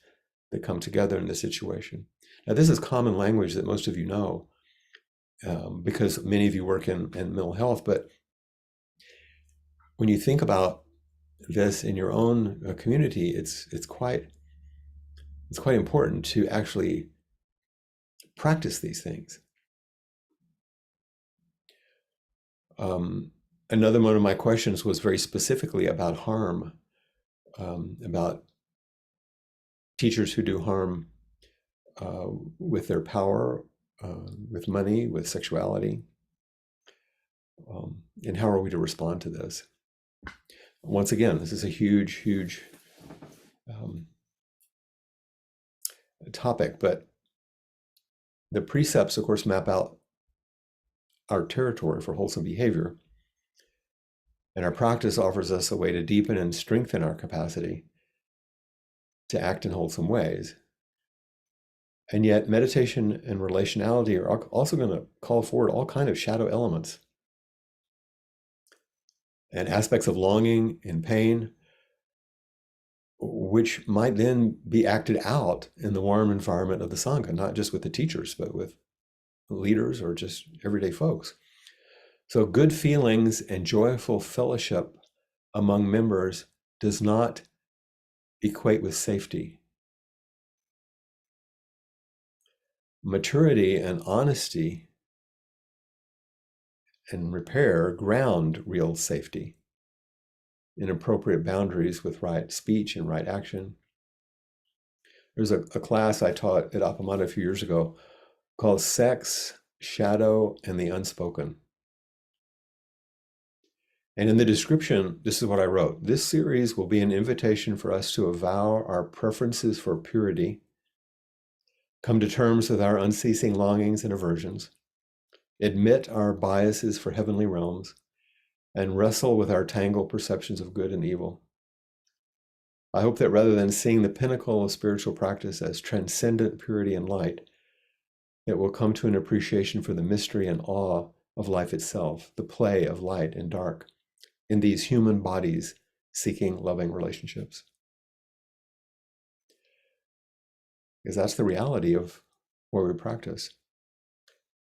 that come together in the situation. Now, this is common language that most of you know because many of you work in mental health, but when you think about this in your own community, it's quite important to actually practice these things. Another one of my questions was very specifically about harm, about teachers who do harm with their power, with money, with sexuality, and how are we to respond to this? Once again, this is a huge topic, but the precepts, of course, map out our territory for wholesome behavior. And our practice offers us a way to deepen and strengthen our capacity to act in wholesome ways. And yet meditation and relationality are also going to call forward all kinds of shadow elements and aspects of longing and pain, which might then be acted out in the warm environment of the Sangha, not just with the teachers, but with leaders or just everyday folks. So good feelings and joyful fellowship among members does not equate with safety. Maturity and honesty and repair ground real safety in appropriate boundaries with right speech and right action. There's a class I taught at Appamada a few years ago called Sex, Shadow, and the Unspoken. And in the description, this is what I wrote. This series will be an invitation for us to avow our preferences for purity, come to terms with our unceasing longings and aversions, admit our biases for heavenly realms, and wrestle with our tangled perceptions of good and evil. I hope that rather than seeing the pinnacle of spiritual practice as transcendent purity and light, it will come to an appreciation for the mystery and awe of life itself, the play of light and dark in these human bodies seeking loving relationships. Because that's the reality of where we practice.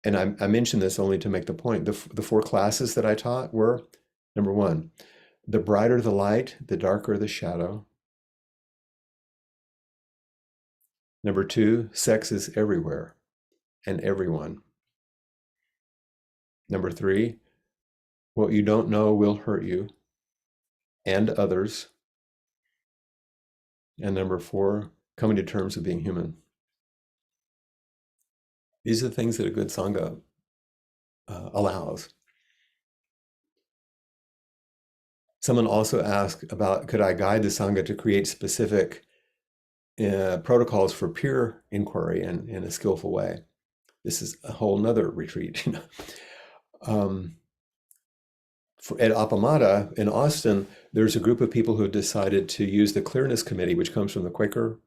And I mention this only to make the point. The 4 classes that I taught were, number 1, the brighter the light, the darker the shadow. Number 2, sex is everywhere and everyone. Number 3, what you don't know will hurt you and others. And number 4, coming to terms with being human. These are the things that a good Sangha allows. Someone also asked about, could I guide the Sangha to create specific protocols for peer inquiry in a skillful way? This is a whole nother retreat. At Appamada in Austin, there's a group of people who decided to use the Clearness Committee, which comes from the Quaker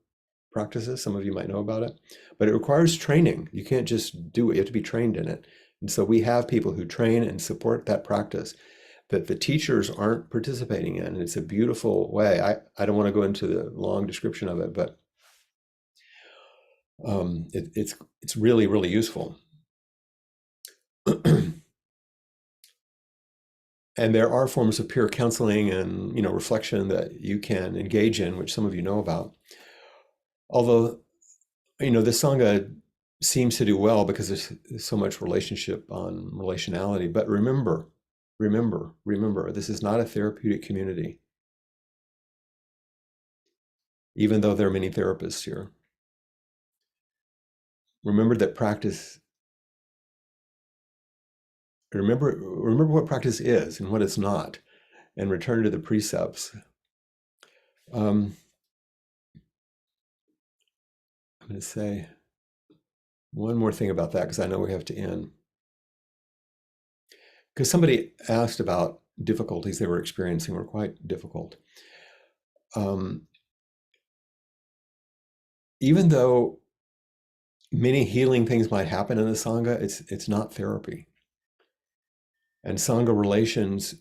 practices. Some of you might know about it, but it requires training. You can't just do it, you have to be trained in it. And so we have people who train and support that practice that the teachers aren't participating in. And it's a beautiful way. I don't want to go into the long description of it, but it's really, really useful. And there are forms of peer counseling and reflection that you can engage in, which some of you know about. Although the Sangha seems to do well because there's so much relationship on relationality. But remember, this is not a therapeutic community, even though there are many therapists here. Remember that practice. Remember what practice is and what it's not, and return to the precepts. I'm going to say one more thing about that because I know we have to end. Because somebody asked about difficulties they were experiencing were quite difficult. Even though many healing things might happen in the Sangha, it's not therapy. And Sangha relations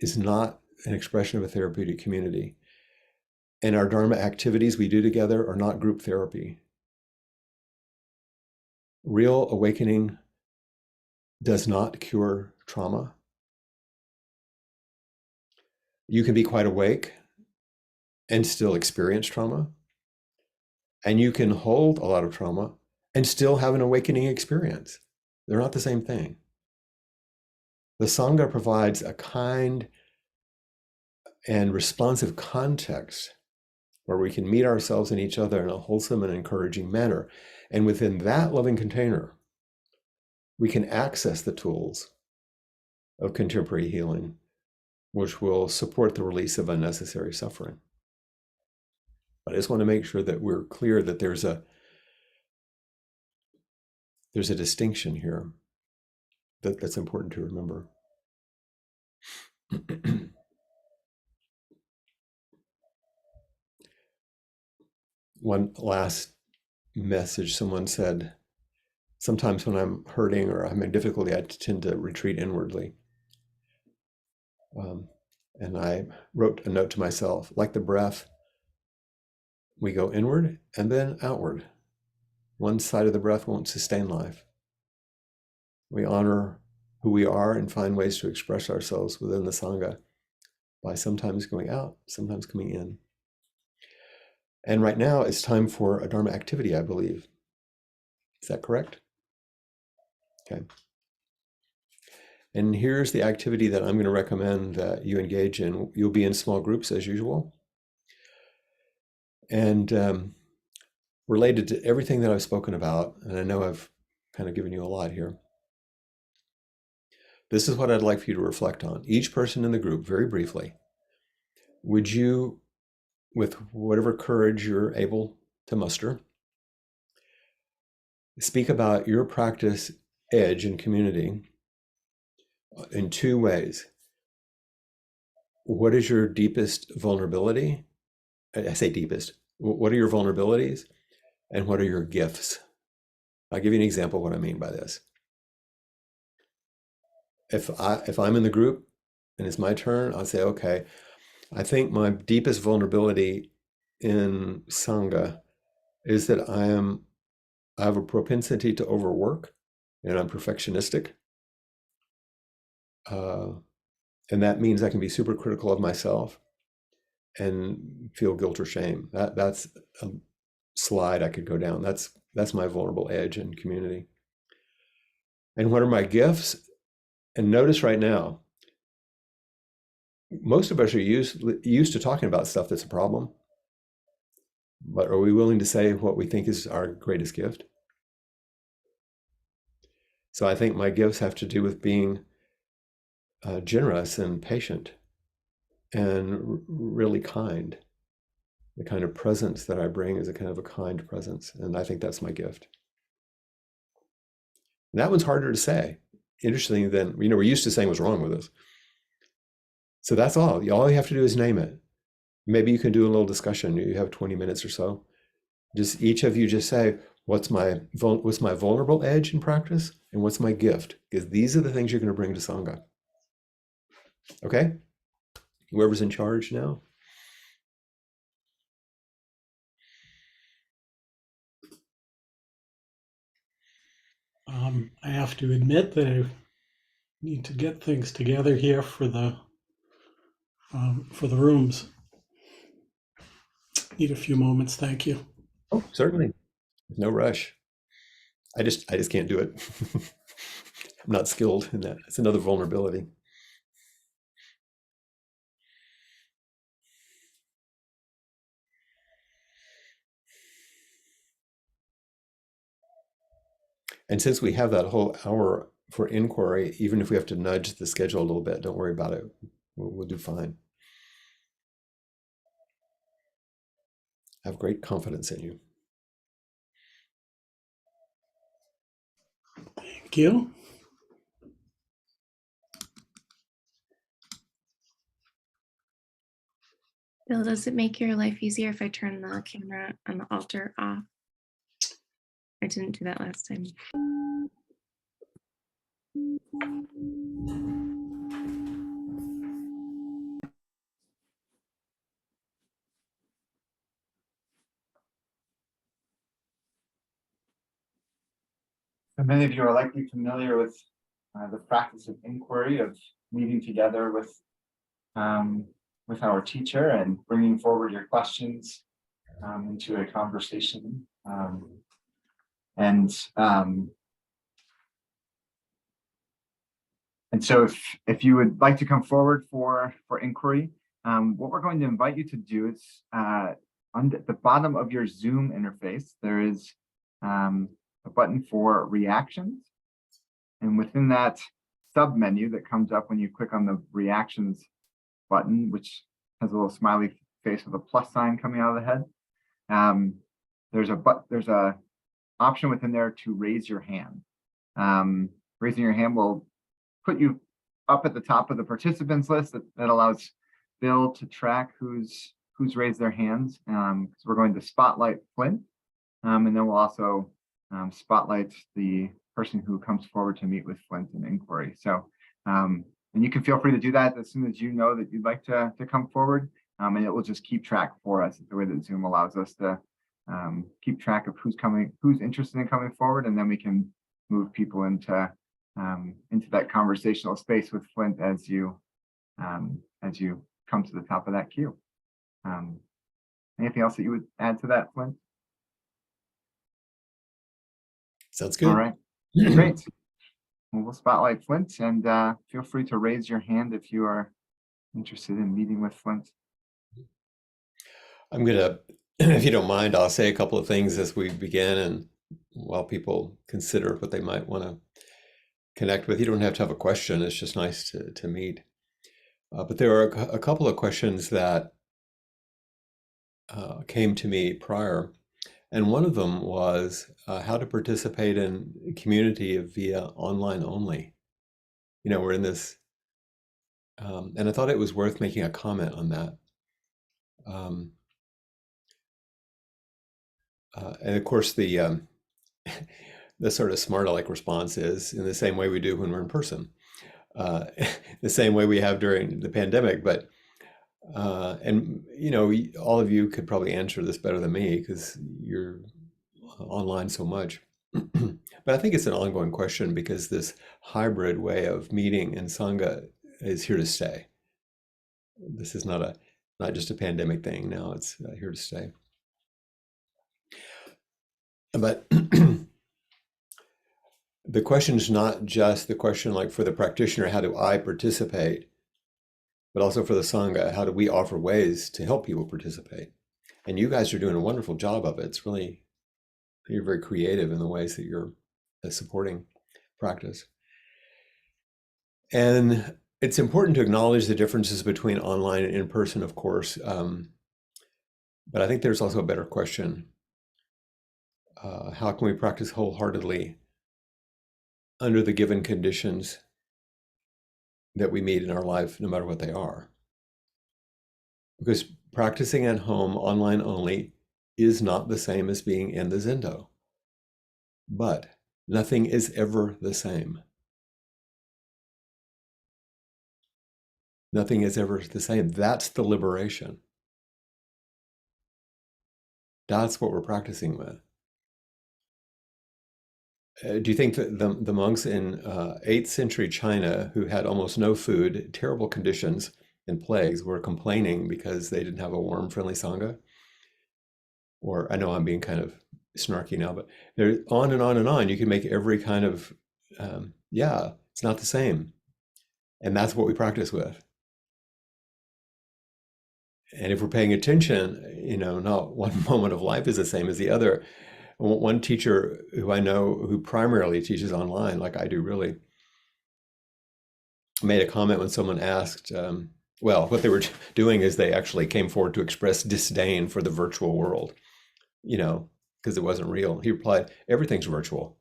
is not an expression of a therapeutic community. And our Dharma activities we do together are not group therapy. Real awakening does not cure trauma. You can be quite awake and still experience trauma. And you can hold a lot of trauma and still have an awakening experience. They're not the same thing. The Sangha provides a kind and responsive context where we can meet ourselves and each other in a wholesome and encouraging manner. And within that loving container, we can access the tools of contemporary healing, which will support the release of unnecessary suffering. But I just want to make sure that we're clear that there's a distinction here that's important to remember. One last message, someone said, sometimes when I'm hurting or I'm in difficulty, I tend to retreat inwardly. And I wrote a note to myself, like the breath, we go inward and then outward. One side of the breath won't sustain life. We honor who we are and find ways to express ourselves within the Sangha by sometimes going out, sometimes coming in. And right now it's time for a Dharma activity, I believe. Is that correct? Okay. And here's the activity that I'm going to recommend that you engage in. You'll be in small groups as usual. And related to everything that I've spoken about, and I know I've kind of given you a lot here, this is what I'd like for you to reflect on. Each person in the group, very briefly, would you, with whatever courage you're able to muster, speak about your practice edge in community in two ways. What is your deepest vulnerability? I say deepest. What are your vulnerabilities? And what are your gifts? I'll give you an example of what I mean by this. If I'm in the group and it's my turn, I'll say, okay, I think my deepest vulnerability in Sangha is that I have a propensity to overwork and I'm perfectionistic. And that means I can be super critical of myself and feel guilt or shame. That's a slide I could go down. That's my vulnerable edge in community. And what are my gifts? And notice right now, most of us are used to talking about stuff that's a problem. But are we willing to say what we think is our greatest gift? So I think my gifts have to do with being generous and patient and really kind. The kind of presence that I bring is a kind of a kind presence. And I think that's my gift. And that one's harder to say. Interesting than, we're used to saying what's wrong with us. So that's all. All you have to do is name it. Maybe you can do a little discussion. You have 20 minutes or so. Just each of you just say, what's my vulnerable edge in practice, and what's my gift? Because these are the things you're going to bring to Sangha. Okay? Whoever's in charge now. I have to admit that I need to get things together here for the rooms. Need a few moments. Thank you. Oh, certainly. No rush. I just can't do it. I'm not skilled in that. It's another vulnerability. And since we have that whole hour for inquiry, even if we have to nudge the schedule a little bit, don't worry about it. We'll do fine. I have great confidence in you. Thank you. Bill, does it make your life easier if I turn the camera on the altar off? I didn't do that last time. So many of you are likely familiar with the practice of inquiry, of meeting together with our teacher and bringing forward your questions into a conversation. And so if you would like to come forward for inquiry, what we're going to invite you to do is on the bottom of your Zoom interface, there is a button for reactions. And within that sub menu that comes up when you click on the reactions button, which has a little smiley face with a plus sign coming out of the head, there's a option within there to raise your hand. Raising your hand will put you up at the top of the participants list that allows Bill to track who's raised their hands. So we're going to spotlight Flint, and then we'll also spotlight the person who comes forward to meet with Flint in inquiry. So, and you can feel free to do that as soon as you know that you'd like to come forward, and it will just keep track for us. It's the way that Zoom allows us to keep track of who's interested in coming forward, and then we can move people into that conversational space with Flint as you come to the top of that queue. Anything else that you would add to that, Flint? Sounds good. All right, great. Well, we'll spotlight Flint, and feel free to raise your hand if you are interested in meeting with Flint. I'm gonna, if you don't mind, I'll say a couple of things as we begin, and while people consider what they might want to connect with. You don't have to have a question. It's just nice to meet. But there are a couple of questions that came to me prior. And one of them was how to participate in community via online only. You know, we're in this, and I thought it was worth making a comment on that. And of course, the sort of smart aleck response is in the same way we do when we're in person, the same way we have during the pandemic. But and you know, all of you could probably answer this better than me because you're online so much. But I think it's an ongoing question because this hybrid way of meeting in Sangha is here to stay. This is not just a pandemic thing. Now it's here to stay. But the question is not just the question like for the practitioner, how do I participate? But also for the Sangha, how do we offer ways to help people participate? And you guys are doing a wonderful job of it. It's really, you're very creative in the ways that you're supporting practice. And it's important to acknowledge the differences between online and in person, of course. But I think there's also a better question. How can we practice wholeheartedly under the given conditions that we meet in our life, no matter what they are? Because practicing at home, online only, is not the same as being in the Zendo. But nothing is ever the same. Nothing is ever the same. That's the liberation. That's what we're practicing with. Do you think that the monks in 8th century China, who had almost no food, terrible conditions, and plagues, were complaining because they didn't have a warm, friendly Sangha? Or I know I'm being kind of snarky now, but there on and on and on. You can make every kind of, yeah, it's not the same. And that's what we practice with. And if we're paying attention, not one moment of life is the same as the other. One teacher who I know who primarily teaches online, like I do really, made a comment when someone asked, well, what they were doing is they actually came forward to express disdain for the virtual world, because it wasn't real. He replied, everything's virtual.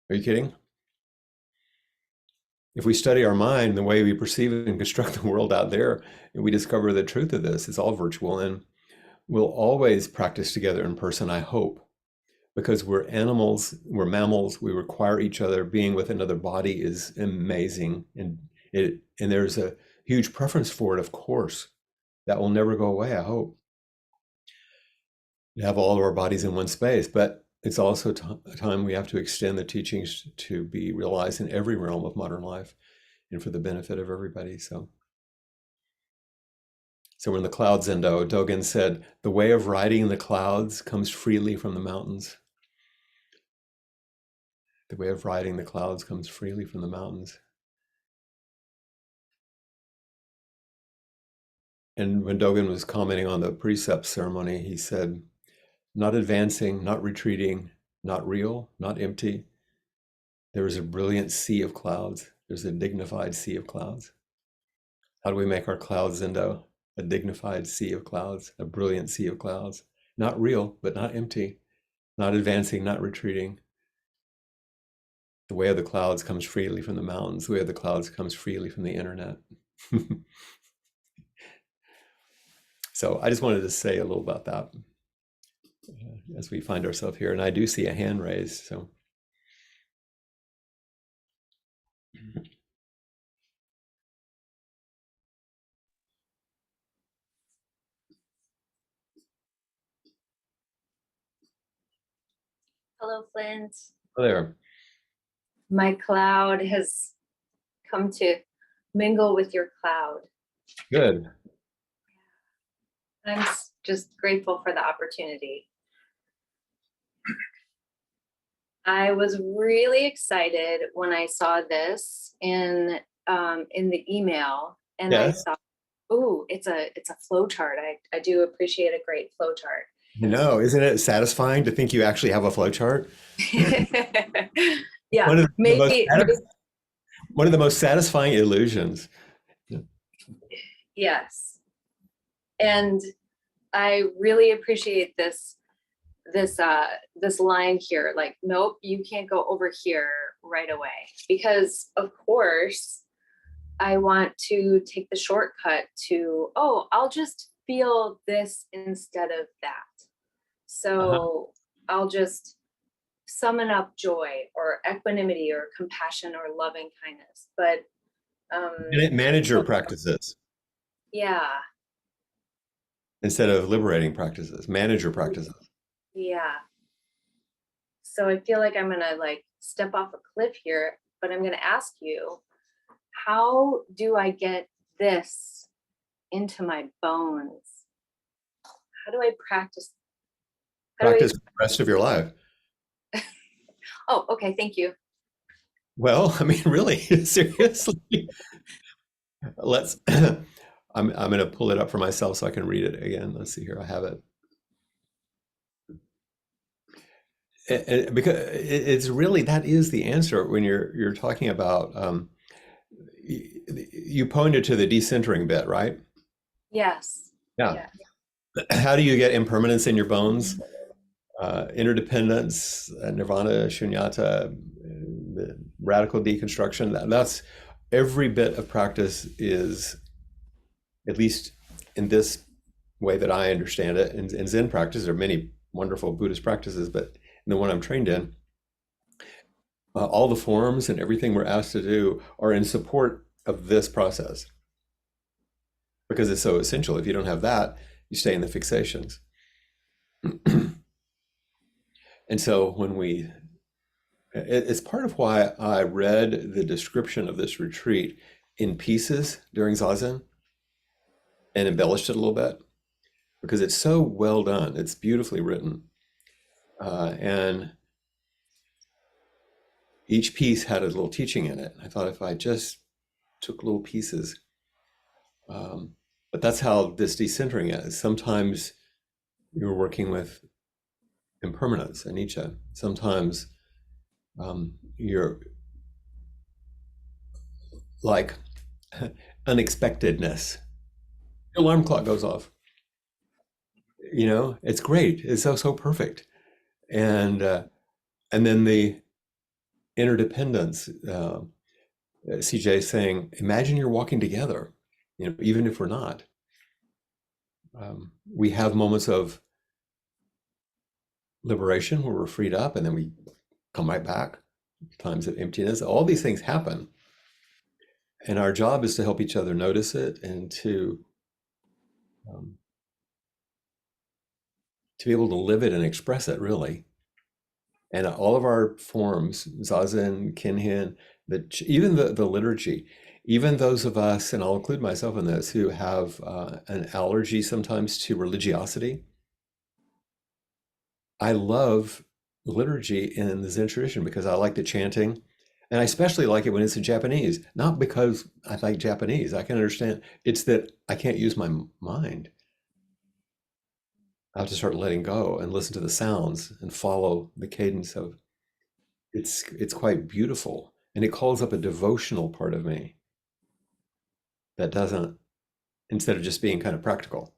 Are you kidding? If we study our mind, the way we perceive and construct the world out there, and we discover the truth of this, it's all virtual. And we'll always practice together in person, I hope, because we're animals, we're mammals, we require each other. Being with another body is amazing. And there's a huge preference for it, of course. That will never go away, I hope. We have all of our bodies in one space, but it's also a time we have to extend the teachings to be realized in every realm of modern life and for the benefit of everybody. So we're in the cloud Zendo. Dogen said, the way of riding the clouds comes freely from the mountains. The way of riding the clouds comes freely from the mountains. And when Dogen was commenting on the precept ceremony, he said, not advancing, not retreating, not real, not empty. There is a brilliant sea of clouds. There's a dignified sea of clouds. How do we make our clouds Zendo? A dignified sea of clouds, a brilliant sea of clouds. Not real, but not empty. Not advancing, not retreating. The way of the clouds comes freely from the mountains. The way of the clouds comes freely from the internet. So I just wanted to say a little about that as we find ourselves here. And I do see a hand raised, so. Hello, Flint. Oh, there. My cloud has come to mingle with your cloud. Good. I'm just grateful for the opportunity. I was really excited when I saw this in the email, and Yes. I thought, "Ooh, it's a flow chart." I do appreciate a great flow chart. Isn't it satisfying to think you actually have a flow chart? Yeah, One of maybe. One of the most satisfying illusions. Yes, and I really appreciate this line here, like, nope, you can't go over here right away, because of course I want to take the shortcut to, oh, I'll just feel this instead of that. So I'll just summon up joy or equanimity or compassion or loving kindness. But Manage your practices yeah, instead of liberating practices. Manage your practices. yeah. So I feel like I'm gonna step off a cliff here, but I'm gonna ask you, how do I get this into my bones? How do I practice? Practice for the rest of your life. Oh, okay, thank you. Well, I mean, really, seriously. Let's. I'm going to pull it up for myself so I can read it again. Let's see here. I have it. Because it's really, that is the answer when you're talking about. You pointed to the decentering bit, right? Yes. Yeah. Yeah. How do you get impermanence in your bones? Interdependence, nirvana, shunyata, the radical deconstruction. That's every bit of practice is, at least in this way that I understand it, in Zen practice, there are many wonderful Buddhist practices, but in the one I'm trained in, all the forms and everything we're asked to do are in support of this process because it's so essential. If you don't have that, you stay in the fixations. And so it's part of why I read the description of this retreat in pieces during Zazen and embellished it a little bit because it's so well done. It's beautifully written. And each piece had a little teaching in it. I thought if I just took little pieces, but that's how this decentering is. Sometimes you're working with impermanence, anicca. Sometimes you're like unexpectedness. The alarm clock goes off. It's great. It's so perfect. And then the interdependence. CJ is saying, imagine you're walking together. Even if we're not, we have moments of liberation where we're freed up, and then we come right back. Times of emptiness. All these things happen, and our job is to help each other notice it and um, to be able to live it and express it, really. And all of our forms, Zazen, Kinhin, even the liturgy, even those of us, and I'll include myself in this, who have an allergy sometimes to religiosity, I love liturgy in the Zen tradition because I like the chanting. And I especially like it when it's in Japanese, not because I like Japanese. I can understand. It's that I can't use my mind. I have to start letting go and listen to the sounds and follow the cadence of it's quite beautiful. And it calls up a devotional part of me that doesn't, instead of just being kind of practical.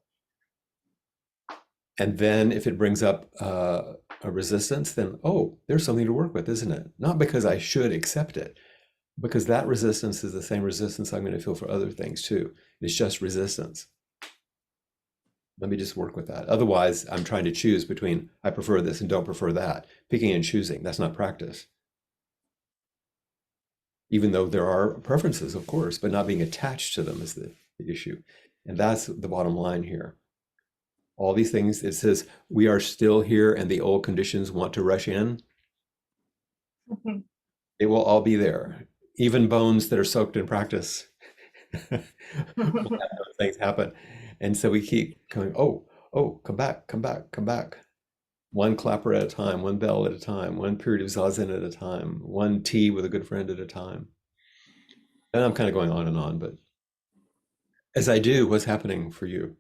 And then if it brings up a resistance, then, oh, there's something to work with, isn't it? Not because I should accept it, because that resistance is the same resistance I'm going to feel for other things too. It's just resistance. Let me just work with that. Otherwise, I'm trying to choose between I prefer this and don't prefer that. Picking and choosing, that's not practice. Even though there are preferences, of course, but not being attached to them is the issue. And that's the bottom line here. All these things, it says, we are still here and the old conditions want to rush in. It will all be there. Even bones that are soaked in practice will have those things happen. And so we keep going, oh, come back, come back, come back. One clapper at a time, one bell at a time, one period of zazen at a time, one tea with a good friend at a time. And I'm kind of going on and on, but as I do, what's happening for you?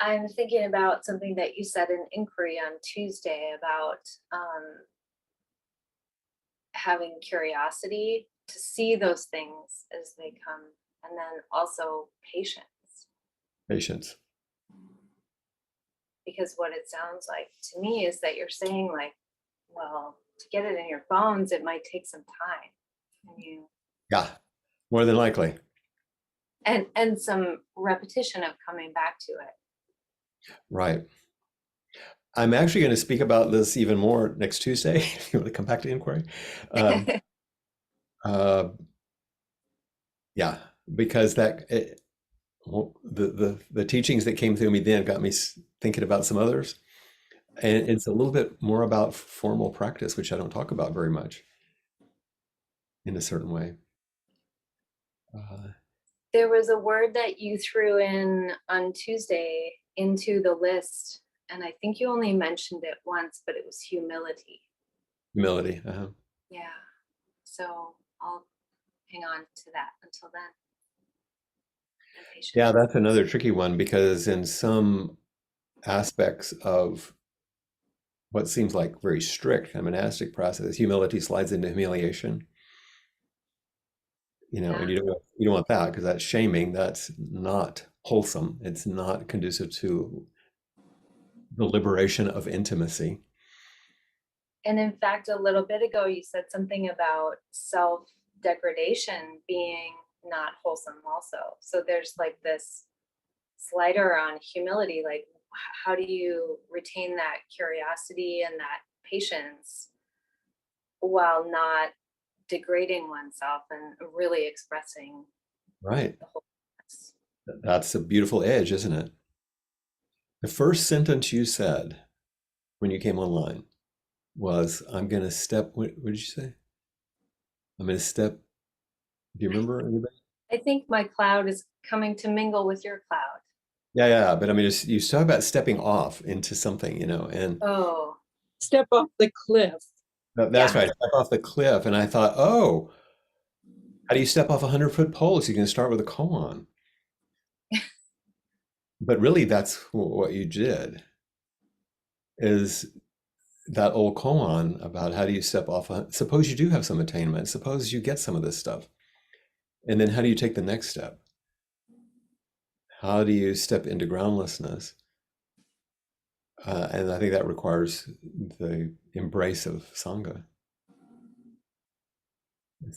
I'm thinking about something that you said in inquiry on Tuesday about having curiosity to see those things as they come, and then also patience. Patience. Because what it sounds like to me is that you're saying, like, well, to get it in your bones, it might take some time. Yeah, more than likely. And some repetition of coming back to it. Right. I'm actually going to speak about this even more next Tuesday. If you want to come back to inquiry. Yeah, because the teachings that came through me then got me thinking about some others. And it's a little bit more about formal practice, which I don't talk about very much in a certain way. There was a word that you threw in on Tuesday into the list, and I think you only mentioned it once, but it was humility. Humility. Yeah. So I'll hang on to that until then. And patience. Yeah, that's another tricky one because in some aspects of what seems like very strict kind of monastic process, humility slides into humiliation. Yeah. And you don't want that because that's shaming. That's not wholesome. It's not conducive to the liberation of intimacy. And in fact, a little bit ago, you said something about self-degradation being not wholesome also. So there's like this slighter on humility. Like, how do you retain that curiosity and that patience while not degrading oneself and really expressing Right. the wholeness? That's a beautiful edge, isn't it? The first sentence you said when you came online was, I'm going to step, what did you say? I'm going to step, do you remember anybody? I think my cloud is coming to mingle with your cloud. Yeah. But I mean, you talk about stepping off into something, and Oh, Step off the cliff. that's yeah. right, step off the cliff. And I thought, oh, how do you step off a 100-foot pole? So you can start with a koan. But really, that's what you did, is that old koan about how do you step off. Suppose you do have some attainment. Suppose you get some of this stuff. And then how do you take the next step? How do you step into groundlessness? And I think that requires the embrace of Sangha.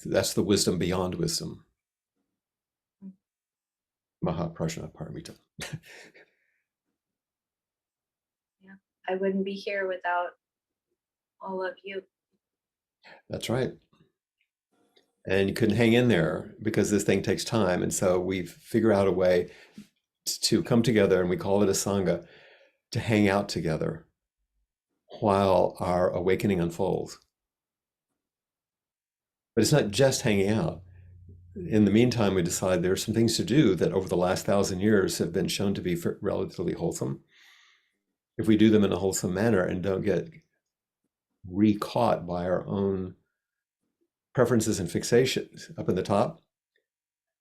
That's the wisdom beyond wisdom. Mahaprajna Paramita. Yeah. I wouldn't be here without all of you. That's right. And you couldn't hang in there because this thing takes time. And so we figure out a way to come together, and we call it a Sangha, to hang out together while our awakening unfolds. But it's not just hanging out. In the meantime, we decide there are some things to do that over the last 1,000 years have been shown to be relatively wholesome. If we do them in a wholesome manner and don't get re-caught by our own preferences and fixations up in the top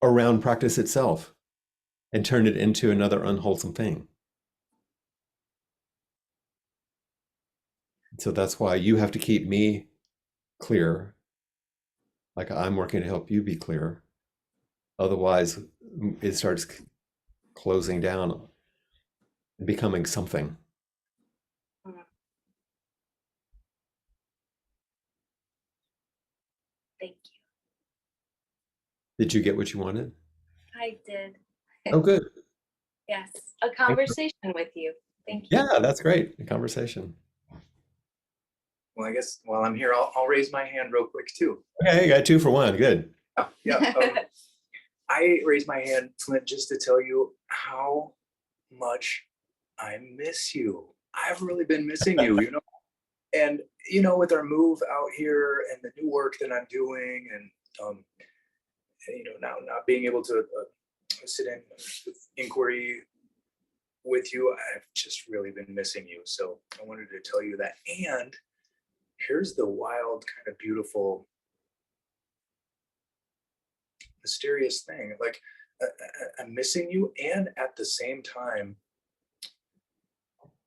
around practice itself and turn it into another unwholesome thing. So that's why you have to keep me clear, like I'm working to help you be clear. Otherwise, it starts closing down and becoming something. Thank you. Did you get what you wanted? I did. Oh, good. Yes. A conversation with you. Thank you. Yeah, that's great. A conversation. Well, I guess while I'm here, I'll raise my hand real quick too. Okay, you got 2 for 1. Good. Yeah. I raise my hand, Flint, just to tell you how much I miss you. I've really been missing you, And with our move out here and the new work that I'm doing, and now not being able to sit in with inquiry with you, I've just really been missing you. So I wanted to tell you that. And here's the wild, kind of beautiful, mysterious thing. Like, I'm missing you, and at the same time,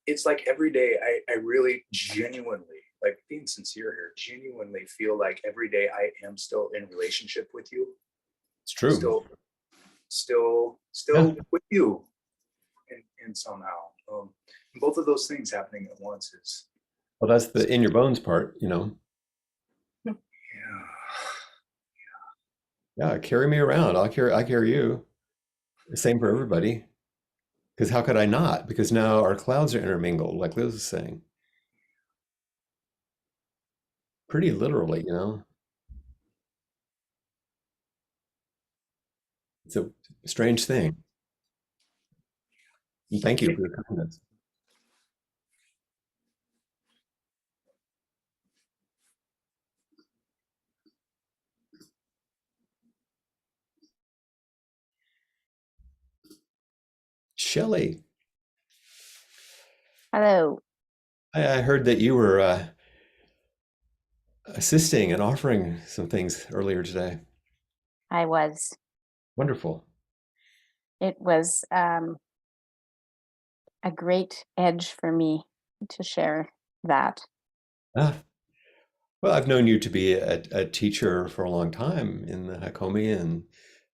it's like every day I really genuinely, like being sincere here, genuinely feel like every day I am still in relationship with you. It's true. Still Yeah. with you, and somehow, both of those things happening at once is. Well, that's the in your bones part, Yeah. Yeah, carry me around. I carry you. Same for everybody. Because how could I not? Because now our clouds are intermingled, like Liz was saying. Pretty literally, It's a strange thing. And thank you for your kindness. Shelley, Hello. I heard that you were assisting and offering some things earlier today. I was. Wonderful. It was a great edge for me to share that. Ah, well, I've known you to be a teacher for a long time in the Hakomi and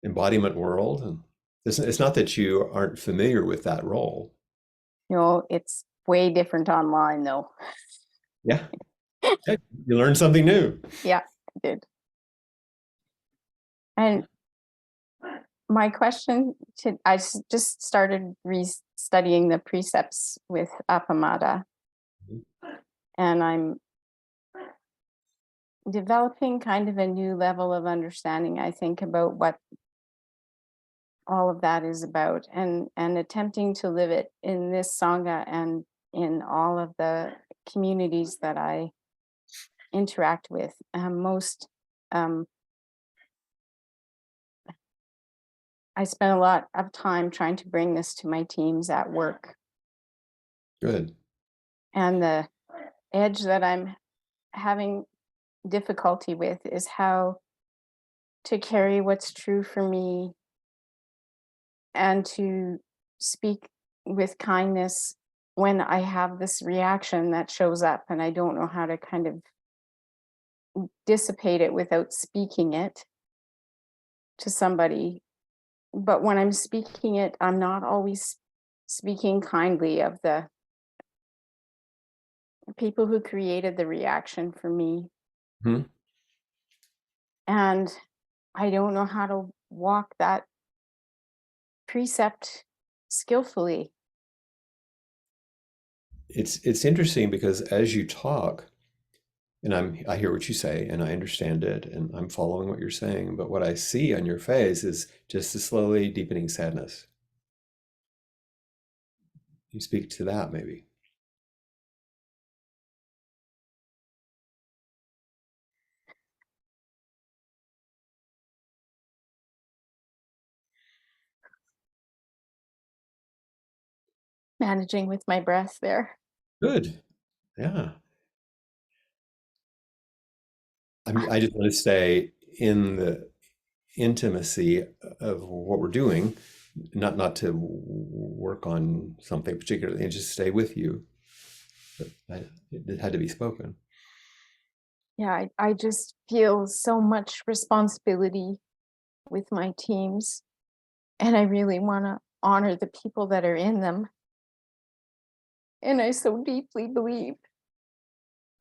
embodiment world. And it's not that you aren't familiar with that role. It's way different online though. Yeah. Hey, you learned something new. Yeah, I did. And my question just started studying the precepts with Appamada, and I'm developing kind of a new level of understanding, I think, about what all of that is about, and attempting to live it in this Sangha and in all of the communities that I interact with. I spend a lot of time trying to bring this to my teams at work, Good. and the edge that I'm having difficulty with is how to carry what's true for me and to speak with kindness when I have this reaction that shows up and I don't know how to kind of dissipate it without speaking it to somebody. But when I'm speaking it, I'm not always speaking kindly of the people who created the reaction for me. Mhm. And I don't know how to walk that precept skillfully. It's interesting because as you talk, and I hear what you say and I understand it and I'm following what you're saying, but what I see on your face is just a slowly deepening sadness. You speak to that maybe. Managing with my breath there. Good. Yeah. I just want to stay in the intimacy of what we're doing, not to work on something particularly, and just stay with you. But it had to be spoken. Yeah, I just feel so much responsibility with my teams, and I really want to honor the people that are in them. And I so deeply believe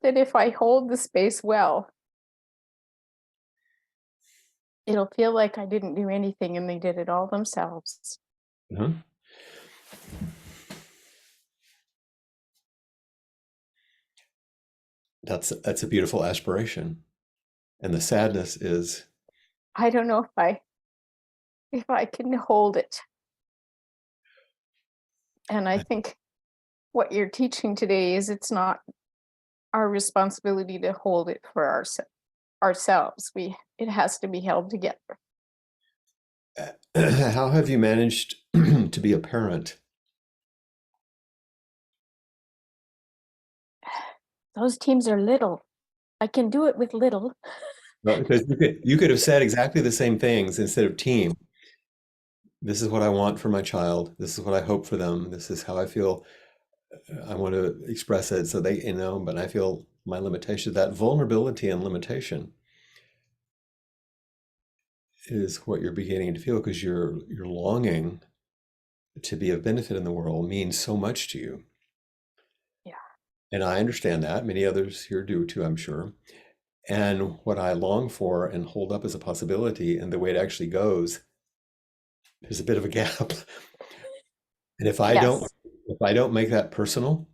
that if I hold the space well, it'll feel like I didn't do anything and they did it all themselves. Uh-huh. That's a beautiful aspiration. And the sadness is, I don't know if I can hold it. And I think what you're teaching today is it's not our responsibility to hold it for ourselves. It has to be held together. how have you managed to be a parent? Those teams are little. I can do it with little. Well, because you could have said exactly the same things instead of team. This is what I want for my child. This is what I hope for them. This is how I feel. I want to express it so they, but I feel my limitation, that vulnerability and limitation is what you're beginning to feel because your longing to be of benefit in the world means so much to you. Yeah. And I understand that. Many others here do too, I'm sure. And what I long for and hold up as a possibility and the way it actually goes, there's a bit of a gap. And Yes. if I don't make that personal,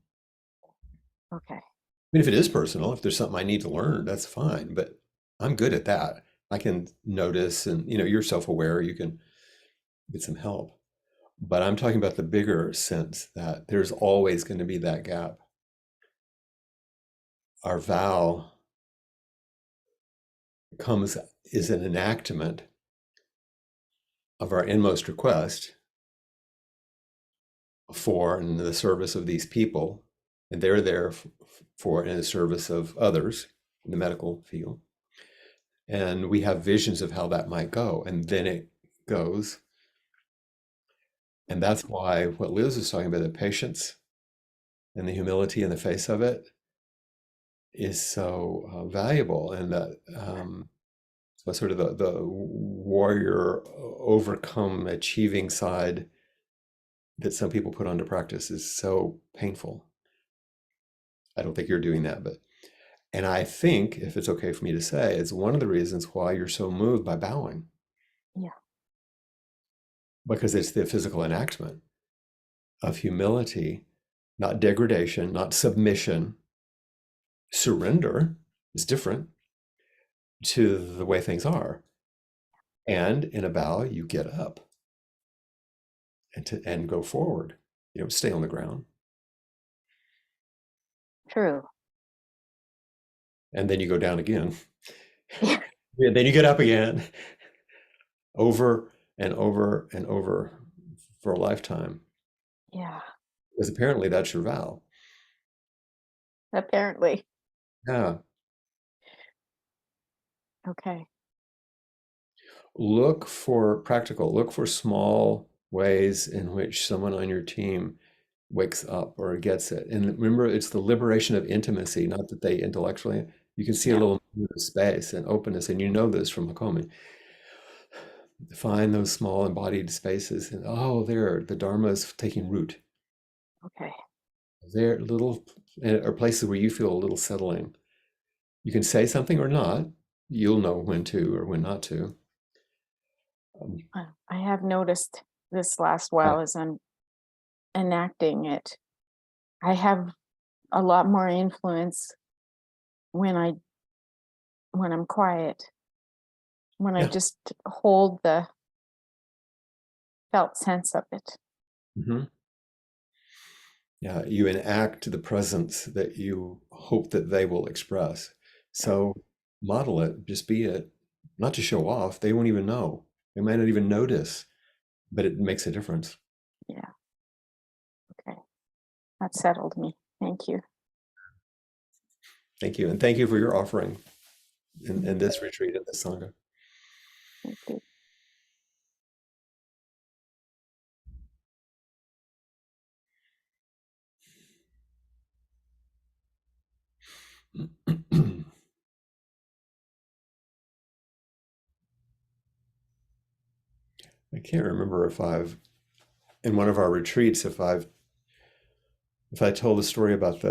Okay. I mean, if it is personal, if there's something I need to learn, that's fine. But I'm good at that. I can notice and, you're self-aware, you can get some help. But I'm talking about the bigger sense that there's always going to be that gap. Our vow is an enactment of our inmost request for in the service of these people, and they're there for in the service of others in the medical field. And we have visions of how that might go, and then it goes. And that's why what Liz was talking about, the patience and the humility in the face of it, is so valuable. And that sort of the warrior overcome achieving side that some people put onto practice is so painful. I don't think you're doing that, and I think, if it's okay for me to say, it's one of the reasons why you're so moved by bowing. Yeah. because it's the physical enactment of humility, not degradation, not submission. Surrender is different to the way things are. And in a bow, you get up and go forward. You don't stay on the ground. True. And then you go down again. Yeah. And then you get up again, over and over and over for a lifetime. Yeah. Because apparently that's your vow. Apparently. Yeah. Okay. Look for small ways in which someone on your team wakes up or gets it. And remember, it's the liberation of intimacy, not that they intellectually, you can see a Yeah. little space and openness, and you know this from Hakomi. Find those small embodied spaces, and oh, there, the Dharma is taking root. Okay. There, little, or places where you feel a little settling. You can say something or not. You'll know when to or when not to. I have noticed this last while as I'm enacting it, I have a lot more influence when I'm quiet, when I Yeah. just hold the felt sense of it. Mm-hmm. Yeah, you enact the presence that you hope that they will express. So model it, just be it, not to show off. They won't even know. They might not even notice, but it makes a difference. Yeah. Okay. That settled me. Thank you. Thank you. And thank you for your offering in this retreat, in this Sangha. Thank you. I can't remember if in one of our retreats, if I told a story about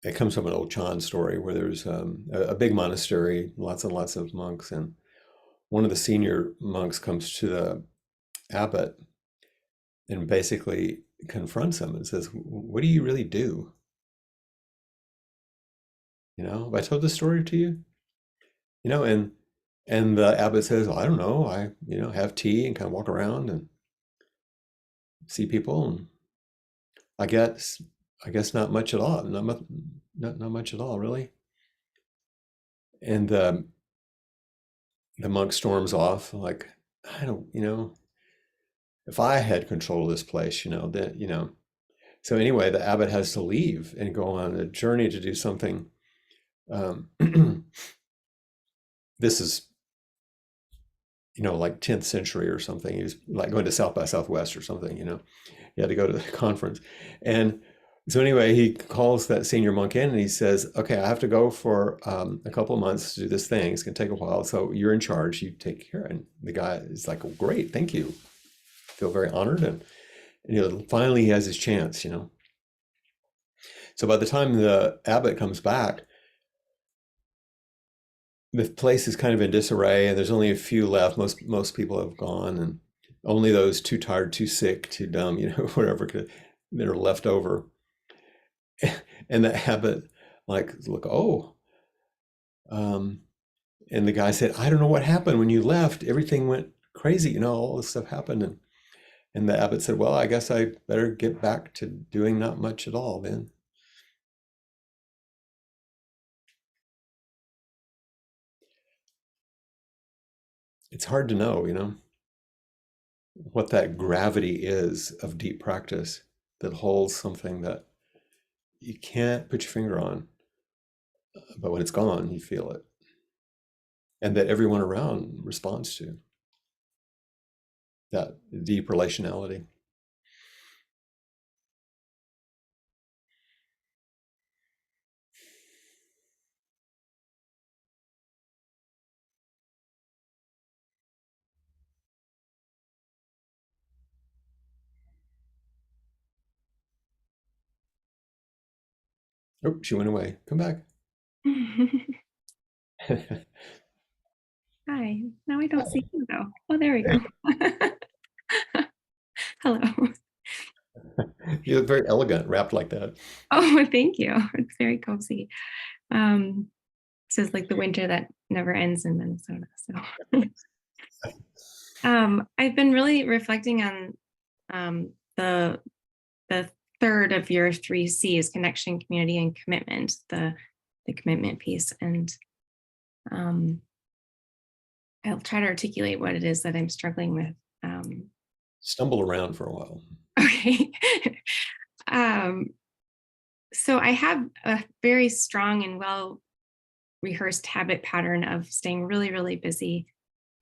it comes from an old Chan story where there's a big monastery, lots and lots of monks, and one of the senior monks comes to the abbot and basically confronts him and says, "What do you really do? Have I told this story to you? And the abbot says, well, I don't know. I have tea and kind of walk around and see people, and I guess not much at all. Not much at all, really." And the monk storms off like, I don't, if I had control of this place, then. So anyway, the abbot has to leave and go on a journey to do something. This is, like 10th century or something. He was like going to South by Southwest or something, He had to go to the conference. And so anyway, he calls that senior monk in and he says, okay, I have to go for a couple of months to do this thing. It's going to take a while. So you're in charge. You take care. And the guy is like, well, great, thank you. Feel very honored. And finally he has his chance, So by the time the abbot comes back, the place is kind of in disarray and there's only a few left. Most people have gone, and only those too tired, too sick, too dumb, whatever that are left over. And the abbot look, oh, and the guy said, I don't know what happened when you left. Everything went crazy, all this stuff happened. And the abbot said, well, I guess I better get back to doing not much at all then. It's hard to know, what that gravity is of deep practice that holds something that you can't put your finger on, but when it's gone, you feel it. And that everyone around responds to that deep relationality. Oh, she went away. Come back. Hi. Now I don't see you though. Oh, there we go. Hello. You look very elegant, wrapped like that. Oh, thank you. It's very cozy. This is like the winter that never ends in Minnesota. So I've been really reflecting on the third of your three C's: connection, community, and commitment, the commitment piece. And I'll try to articulate what it is that I'm struggling with. Stumble around for a while. Okay. So I have a very strong and well rehearsed habit pattern of staying really, really busy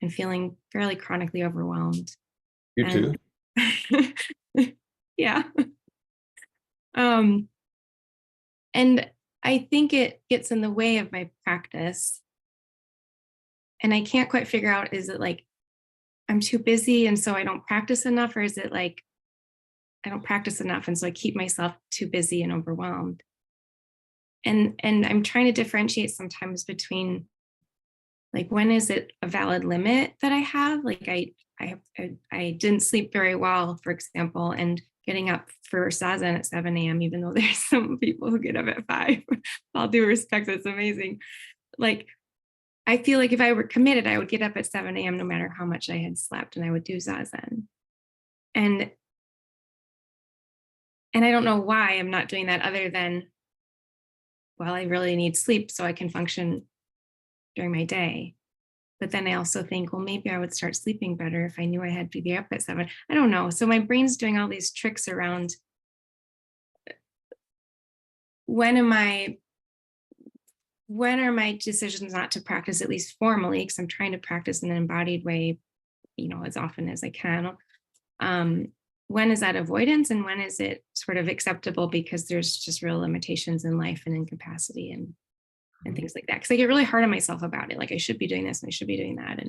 and feeling fairly chronically overwhelmed. You too? And yeah. And I think it gets in the way of my practice. And I can't quite figure out, is it like I'm too busy and so I don't practice enough, or is it like I don't practice enough and so I keep myself too busy and overwhelmed? And I'm trying to differentiate sometimes between, like, when is it a valid limit that I have? Like I didn't sleep very well, for example, and getting up for Zazen at 7 a.m., even though there's some people who get up at 5. All due respect, it's amazing. Like, I feel like if I were committed, I would get up at 7 a.m. no matter how much I had slept, and I would do Zazen. And I don't know why I'm not doing that, other than, well, I really need sleep so I can function during my day. But then I also think, well, maybe I would start sleeping better if I knew I had to be up at 7. I don't know. So my brain's doing all these tricks around when are my decisions not to practice, at least formally, because I'm trying to practice in an embodied way, as often as I can. When is that avoidance, and when is it sort of acceptable because there's just real limitations in life and incapacity and things like that? Because I get really hard on myself about it. Like, I should be doing this and I should be doing that.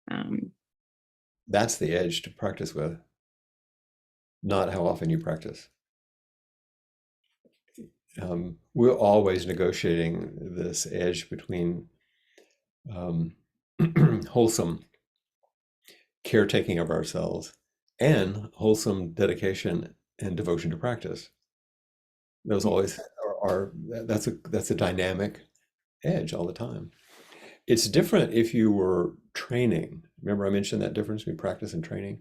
And That's the edge to practice with, not how often you practice. We're always negotiating this edge between wholesome caretaking of ourselves and wholesome dedication and devotion to practice. Those always are that's a dynamic edge all the time. It's different if you were training. Remember I mentioned that difference between practice and training?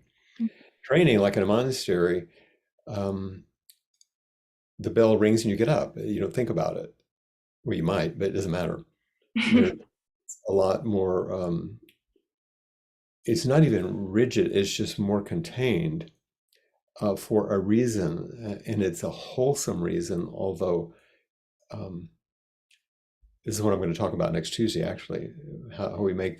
Training, like in a monastery, the bell rings and you get up. You don't think about it. Well, you might, but it doesn't matter. There's a lot more, it's not even rigid, it's just more contained for a reason, and it's a wholesome reason, although this is what I'm going to talk about next Tuesday, actually, how we make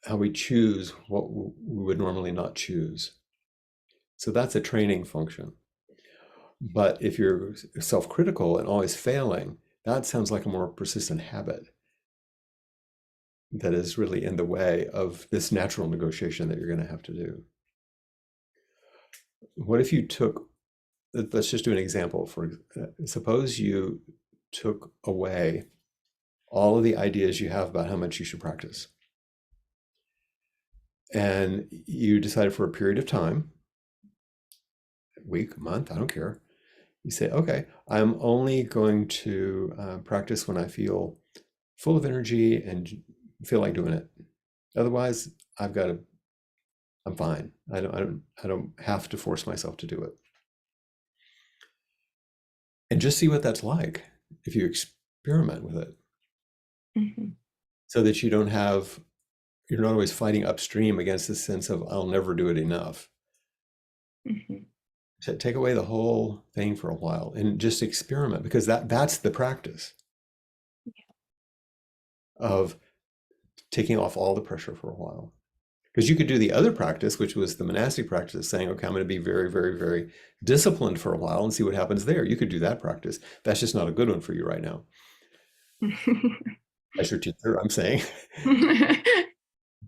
how we choose what we would normally not choose. So that's a training function. But if you're self-critical and always failing, that sounds like a more persistent habit that is really in the way of this natural negotiation that you're going to have to do. What if you took, let's just do an example. Suppose you took away all of the ideas you have about how much you should practice, and you decided for a period of time, week, month, I don't care. You say, okay, I'm only going to practice when I feel full of energy and feel like doing it. Otherwise, I'm fine. I don't have to force myself to do it. And just see what that's like if you experiment with it. Mm-hmm. So that you're not always fighting upstream against the sense of I'll never do it enough. Mm-hmm. So take away the whole thing for a while and just experiment, because that's the practice of taking off all the pressure for a while. Because you could do the other practice, which was the monastic practice of saying, okay, I'm going to be very, very, very disciplined for a while and see what happens there. You could do that practice. That's just not a good one for you right now. As your teacher, I'm saying.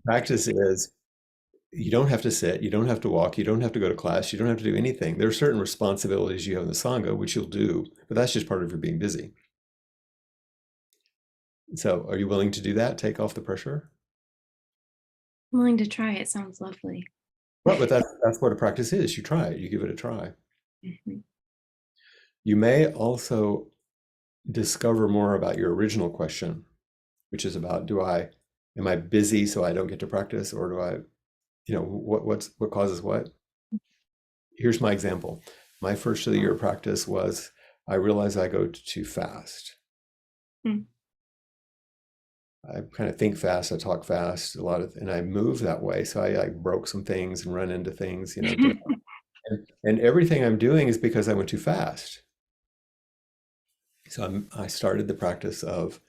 Practice is, you don't have to sit, you don't have to walk, you don't have to go to class, you don't have to do anything. There are certain responsibilities you have in the Sangha, which you'll do, but that's just part of your being busy. So are you willing to do that? Take off the pressure? I'm willing to try. It sounds lovely. Well, but that's what a practice is. You try it, you give it a try. Mhm. You may also discover more about your original question, which is about am I busy so I don't get to practice, or do I, what causes what? Here's my example. My first of the year practice was I realized I go too fast. Mm. I kind of think fast, I talk fast, and I move that way. So I like broke some things and run into things, and everything I'm doing is because I went too fast. So I started the practice of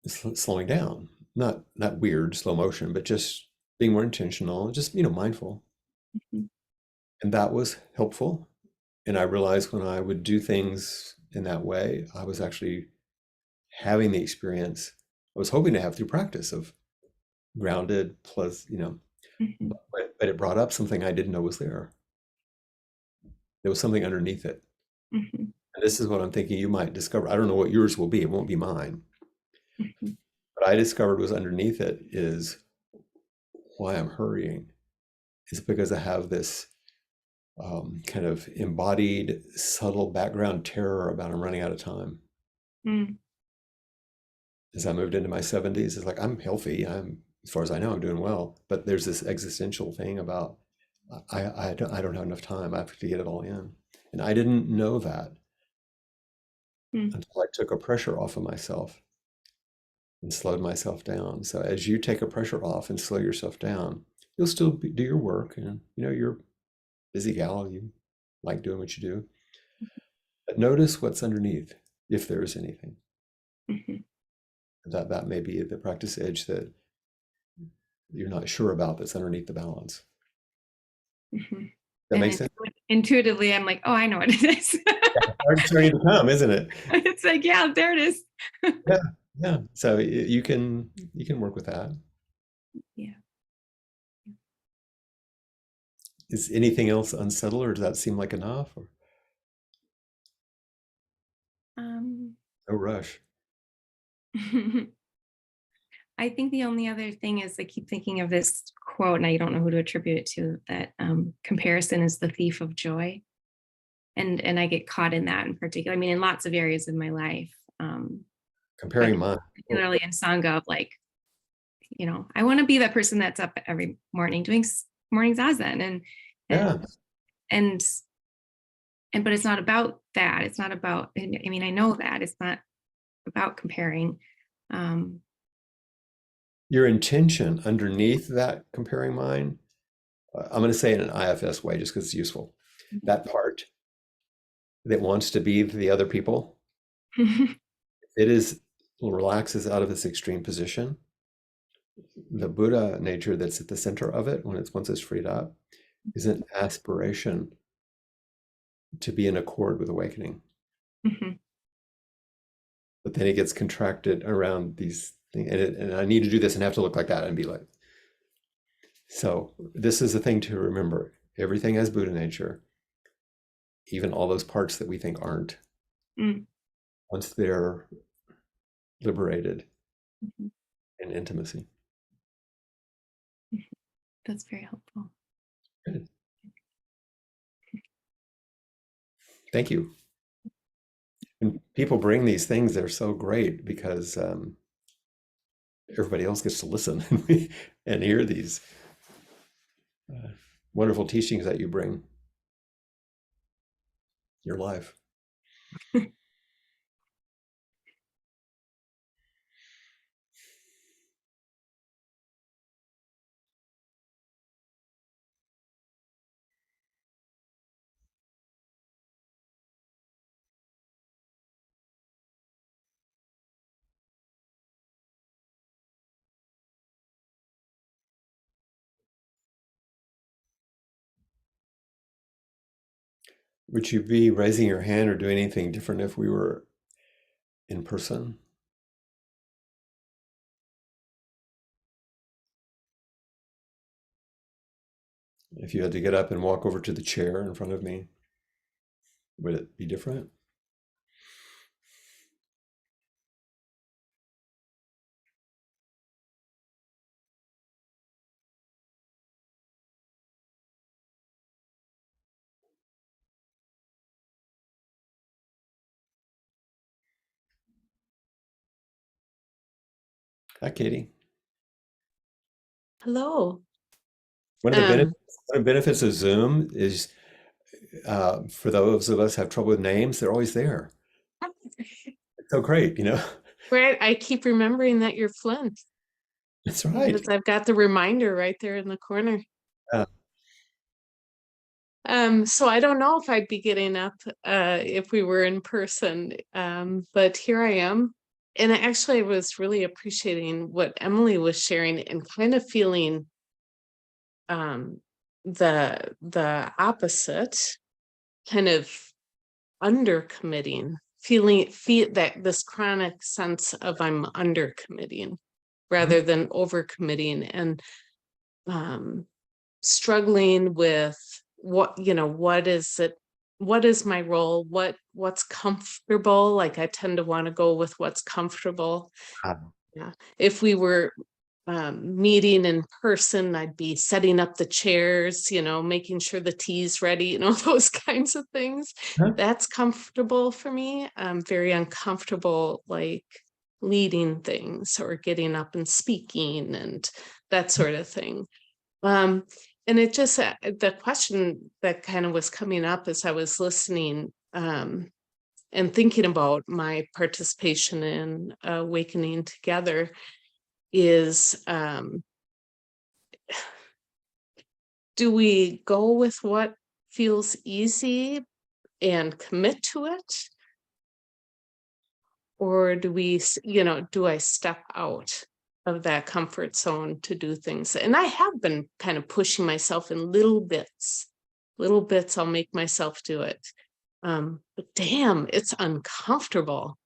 slowing down, not weird slow motion, but just being more intentional, just mindful. Mhm. And that was helpful. And I realized when I would do things in that way, I was actually having the experience I was hoping to have through practice of grounded plus, Mhm. but it brought up something I didn't know was there. There was something underneath it. Mhm. And this is what I'm thinking you might discover. I don't know what yours will be. It won't be mine. Mhm. What I discovered was underneath it is why I'm hurrying. It's because I have this kind of embodied, subtle background terror about I'm running out of time. Mm. As I moved into my 70s, it's like I'm healthy. As far as I know, I'm doing well. But there's this existential thing about I don't have enough time. I have to get it all in. And I didn't know that Mm. until I took a pressure off of myself and slowed myself down. So as you take a pressure off and slow yourself down, you'll still do your work. And you're a busy gal. You like doing what you do. But notice what's underneath, if there is anything. Mhm. That may be the practice edge that you're not sure about that's underneath the balance. Mhm. That And makes sense? intuitively, I'm like, oh, I know what it is. It's starting to come, isn't it? It's like, yeah, there it is. Yeah, yeah. So you can work with that. Yeah. Is anything else unsettled, or does that seem like enough? Or Um, no rush? I think the only other thing is I keep thinking of this quote, and I don't know who to attribute it to, that comparison is the thief of joy. And I get caught in that in particular. I mean, in lots of areas of my life, but Comparing mind. particularly in Sangha, of like, I want to be that person that's up every morning doing morning zazen, and Yeah, and and but it's not about that. It's not about. I mean, I know that it's not about comparing. Um, your intention underneath that comparing mind. I'm going to say it in an IFS way, just because it's useful. That part that wants to be the other people, it relaxes out of its extreme position. The Buddha nature that's at the center of it, once it's freed up, is an aspiration to be in accord with awakening. Mhm. But then it gets contracted around these things, and I need to do this and have to look like that and be like. So this is the thing to remember. Everything has Buddha nature, even all those parts that we think aren't. Mm. Once they're liberated Mhm. in intimacy. That's very helpful. Good. Thank you. And people bring these things, they're so great because everybody else gets to listen and hear these uh, wonderful teachings that you bring your life. Would you be raising your hand or doing anything different if we were in person? If you had to get up and walk over to the chair in front of me, would it be different? Hi, Katie. Hello. One of the Um, benefits of Zoom is for those of us who have trouble with names, they're always there. It's so great, you know? Brad, I keep remembering that you're Flint That's right. because I've got the reminder right there in the corner. Uh, So I don't know if I'd be getting up if we were in person, but here I am. And actually, I was really appreciating what Emily was sharing and kind of feeling um, the opposite, kind of under committing, feel that this chronic sense of I'm under committing rather than over committing, and um, struggling with what is it, what is my role, what's comfortable. Like I tend to want to go with what's comfortable. uh, Yeah, if we were meeting in person, I'd be setting up the chairs, making sure the tea's ready, those kinds of things. huh? That's comfortable for me. I'm very uncomfortable, like leading things or getting up and speaking and that sort of thing. Um, and it just, the question that kind of was coming up as I was listening, and thinking about my participation in Awakening Together is, do we go with what feels easy and commit to it? Or do I step out of that comfort zone to do things? And I have been kind of pushing myself in little bits. Little bits, I'll make myself do it. But damn, it's uncomfortable.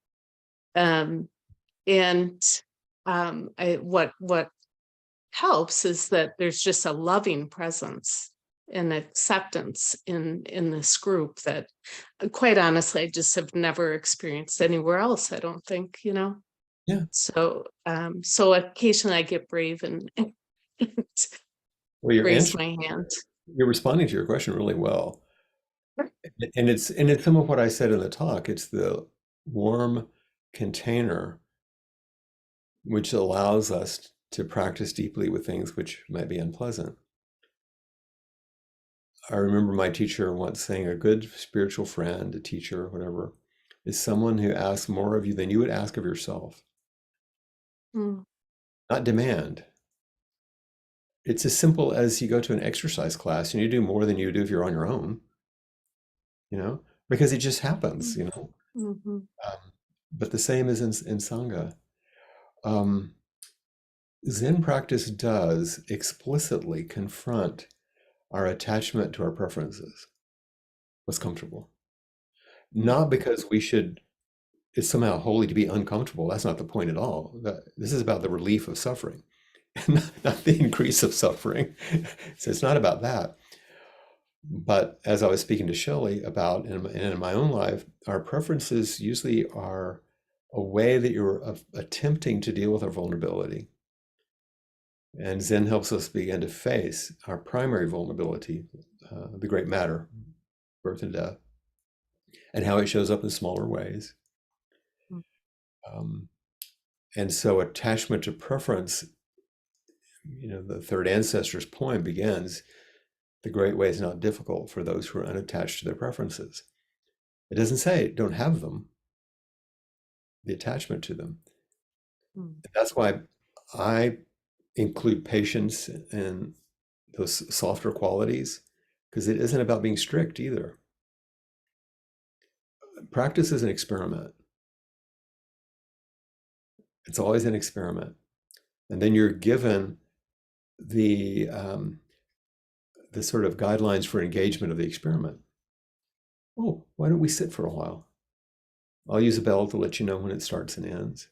Um, and what helps is that there's just a loving presence and acceptance in this group that quite honestly I just have never experienced anywhere else, I don't think. Yeah. So occasionally I get brave and Well, your raise answer, my hand. you're responding to your question really well. And it's some of what I said in the talk. It's the warm container which allows us to practice deeply with things which might be unpleasant. I remember my teacher once saying a good spiritual friend, a teacher, whatever, is someone who asks more of you than you would ask of yourself, Mm, not demand. It's as simple as you go to an exercise class and you do more than you do if you're on your own, you know, because it just happens, you know. mhm, But the same is in Sangha. Um, Zen practice does explicitly confront our attachment to our preferences, what's comfortable. Not because it's somehow holy to be uncomfortable. That's not the point at all. This is about the relief of suffering, not the increase of suffering. So it's not about that. But as I was speaking to Shelley about in my own life, our preferences usually are a way that you're attempting to deal with our vulnerability. And Zen helps us begin to face our primary vulnerability, the great matter, birth and death, and how it shows up in smaller ways. mm, Um, and so attachment to preference, the third ancestor's poem begins, the great way is not difficult for those who are unattached to their preferences. It doesn't say don't have them, the attachment to them. mm, That's why I include patience and those softer qualities, because it isn't about being strict either. Practice is an experiment. It's always an experiment. And then you're given the sort of guidelines for engagement of the experiment. Oh, why don't we sit for a while? I'll use a bell to let you know when it starts and ends.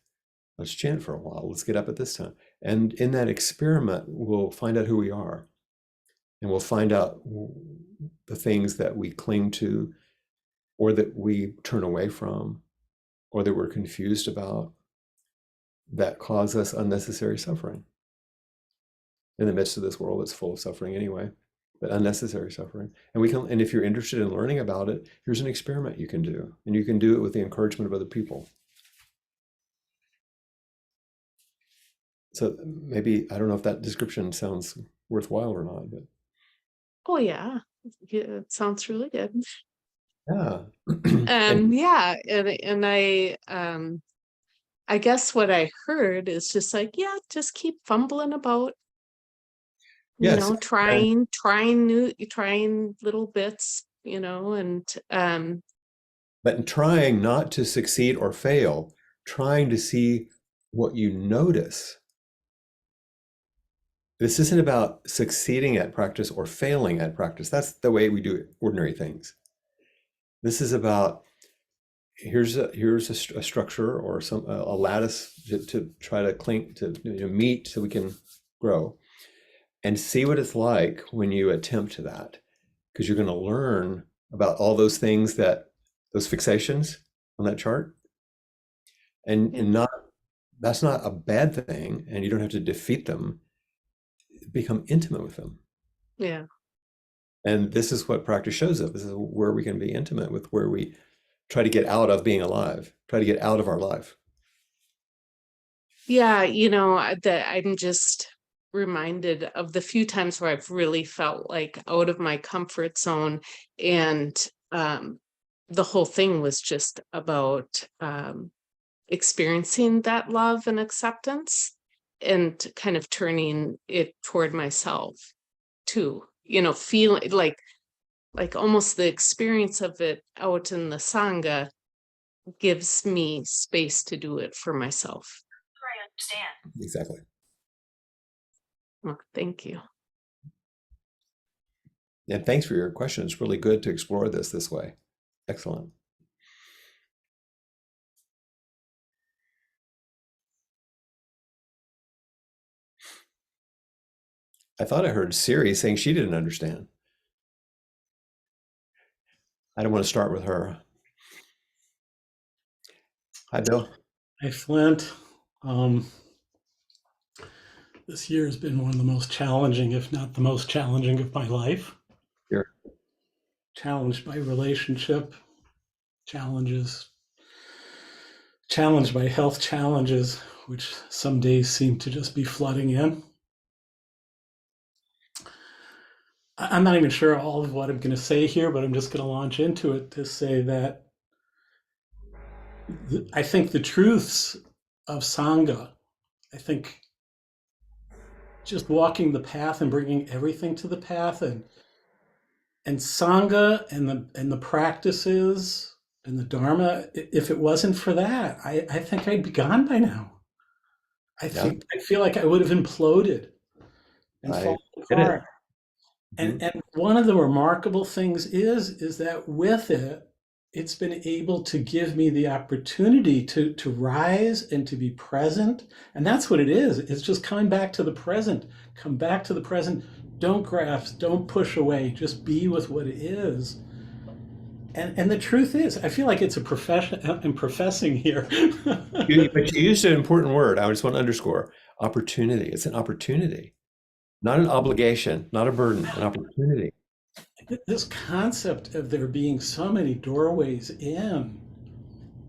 Let's chant for a while. Let's get up at this time. And in that experiment, we'll find out who we are. And we'll find out the things that we cling to, or that we turn away from, or that we're confused about, that cause us unnecessary suffering in the midst of this world that's full of suffering anyway, but unnecessary suffering. And if you're interested in learning about it, here's an experiment you can do, and you can do it with the encouragement of other people. So maybe, I don't know if that description sounds worthwhile or not, but Oh yeah, it sounds really good. yeah. And Yeah, and I guess what I heard is just like, yeah, just keep fumbling about, yes, trying little bits, and but in trying not to succeed or fail, trying to see what you notice. This isn't about succeeding at practice or failing at practice. That's the way we do ordinary things. This is about here's a structure or a lattice to try to cling to meet so we can grow, and see what it's like when you attempt that, because you're going to learn about all those things, that those fixations on that chart, and not, that's not a bad thing, and you don't have to defeat them. Become intimate with them. yeah. And this is what practice shows us. This is where we can be intimate with, where we try to get out of being alive, try to get out of our life. Yeah, that I'm just reminded of the few times where I've really felt like out of my comfort zone, and the whole thing was just about experiencing that love and acceptance, and kind of turning it toward myself too. Feeling like almost the experience of it out in the Sangha gives me space to do it for myself. I understand. Exactly. Well, thank you. And thanks for your question. It's really good to explore this way. Excellent. I thought I heard Siri saying she didn't understand. I don't want to start with her. Hi, Bill. Hi, Flint. This year has been one of the most challenging, if not the most challenging of my life. Sure. Challenged by relationship challenges, challenged by health challenges, which some days seem to just be flooding in. I'm not even sure all of what I'm going to say here, but I'm just going to launch into it to say that I think the truths of Sangha, I think just walking the path and bringing everything to the path, and Sangha and the practices and the Dharma, if it wasn't for that, I think I'd be gone by now. I feel like I would have imploded and fallen get it. apart. And one of the remarkable things is that with it, it's been able to give me the opportunity to rise and to be present. And that's what it is. It's just coming back to the present. Come back to the present. Don't grasp, don't push away, just be with what it is. And the truth is, I feel like it's a profession. I'm professing here. But you used an important word. I just want to underscore opportunity. It's an opportunity, not an obligation, not a burden, an opportunity. This concept of there being so many doorways in,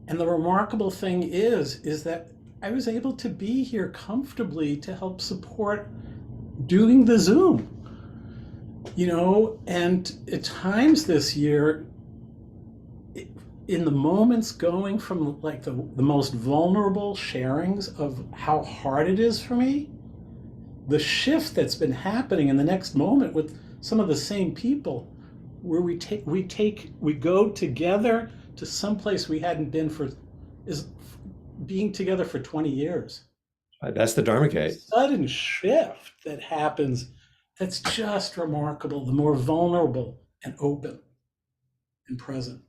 and the remarkable thing is that I was able to be here comfortably to help support doing the Zoom, and at times this year, in the moments going from like the most vulnerable sharings of how hard it is for me, the shift that's been happening in the next moment with some of the same people, where we go together to someplace we hadn't been is being together for 20 years. That's the Dharma gate. Sudden shift that happens, that's just remarkable. The more vulnerable and open and present.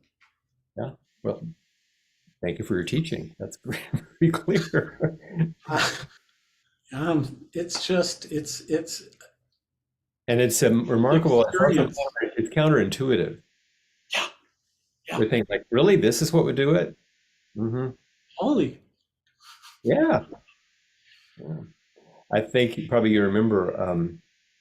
Yeah. Well, thank you for your teaching. That's very clear. It's And it's remarkable. Experience. It's counterintuitive. Yeah. We think like, really, this is what would do it? Mm-hmm. Holy. Yeah. I think probably you remember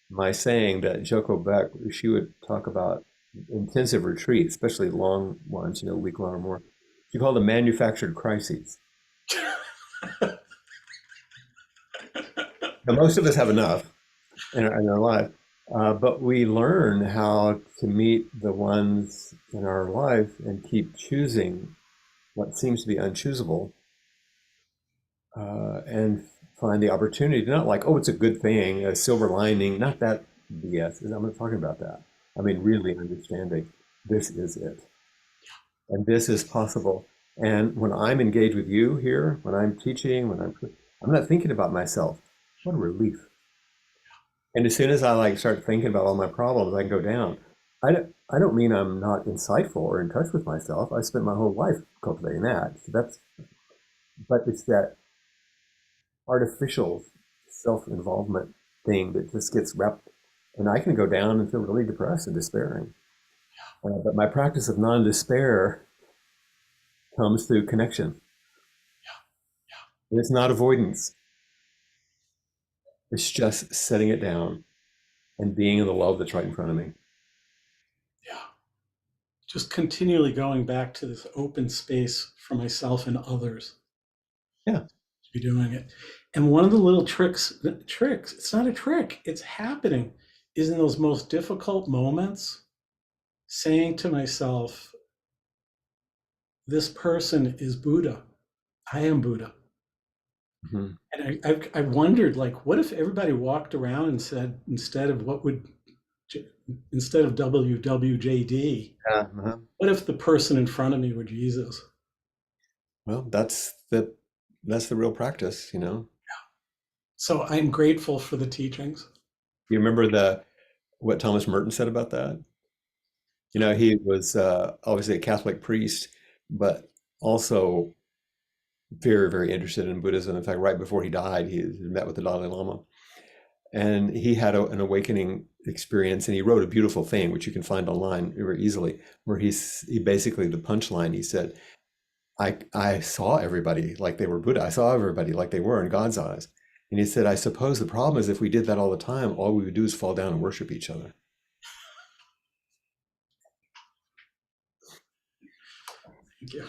my saying that Joko Beck, she would talk about intensive retreats, especially long ones, a week long or more. She called them manufactured crises. Now, most of us have enough in our life, but we learn how to meet the ones in our life and keep choosing what seems to be unchoosable, and find the opportunity, not like, oh, it's a good thing, a silver lining, not that BS. I'm not talking about that. I mean, really understanding this is it. And this is possible. And when I'm engaged with you here, when I'm teaching, I'm not thinking about myself. What a relief. And as soon as I like start thinking about all my problems, I can go down. I don't mean I'm not insightful or in touch with myself. I spent my whole life cultivating that. So but it's that artificial self-involvement thing that just gets wrapped, and I can go down and feel really depressed and despairing. But my practice of non-despair comes through connection. And it's not avoidance. It's just setting it down and being in the love that's right in front of me. Yeah. Just continually going back to this open space for myself and others. Yeah. To be doing it. And one of the little tricks, it's not a trick, it's happening, is in those most difficult moments, saying to myself, this person is Buddha. I am Buddha. Mm-hmm. And I wondered, like, what if everybody walked around and said, instead of WWJD, Uh-huh. what if the person in front of me were Jesus? Well, that's the real practice, you know. So I'm grateful for the teachings. You remember what Thomas Merton said about that? You know, he was obviously a Catholic priest, but also very, very interested in Buddhism. In fact, right before he died, he met with the Dalai Lama, and he had an awakening experience. And he wrote a beautiful thing, which you can find online very easily, where he basically, the punchline, he said, I saw everybody like they were Buddha. I saw everybody like they were in God's eyes. And he said, I suppose the problem is if we did that all the time, all we would do is fall down and worship each other. Thank you.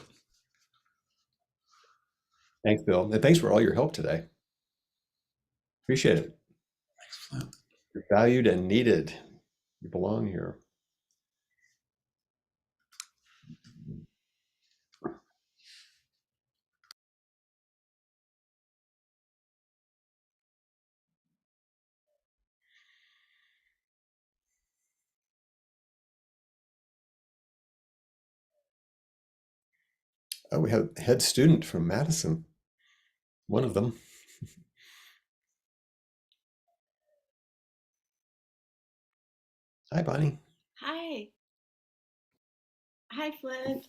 Thanks, Bill. And thanks for all your help today. Appreciate it. Excellent. You're valued and needed. You belong here. Oh, we have a head student from Madison, one of them. Hi, Bonnie. Hi. Hi, Flint.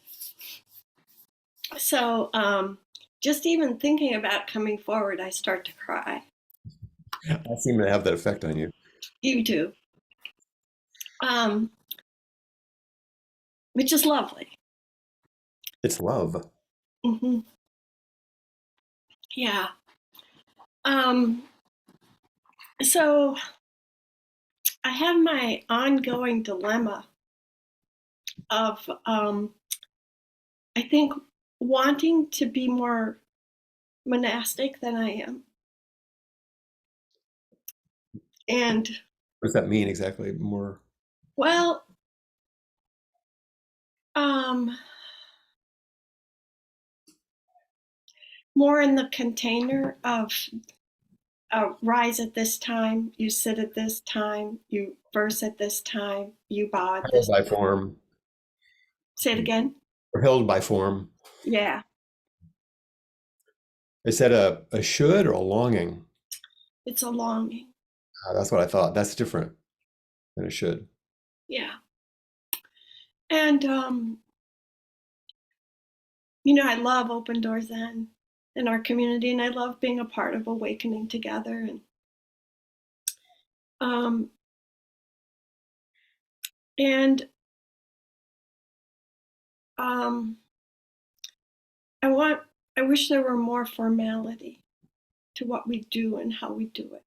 So, just even thinking about coming forward, I start to cry. I seem to have that effect on you. You do. Which is lovely. It's love. Mm-hmm. Yeah. So I have my ongoing dilemma of, I think, wanting to be more monastic than I am. And What does that mean exactly? More. well, more in the container of rise at this time, you sit at this time, you verse at this time, you bow at this Held by time. form. Say it again. Or held by form. Yeah. Is that a should or a longing? It's a longing. That's what I thought. That's different than a should. Yeah. And I love Open Door Zen in our community, and I love being a part of Awakening Together. And and I wish there were more formality to what we do and how we do it.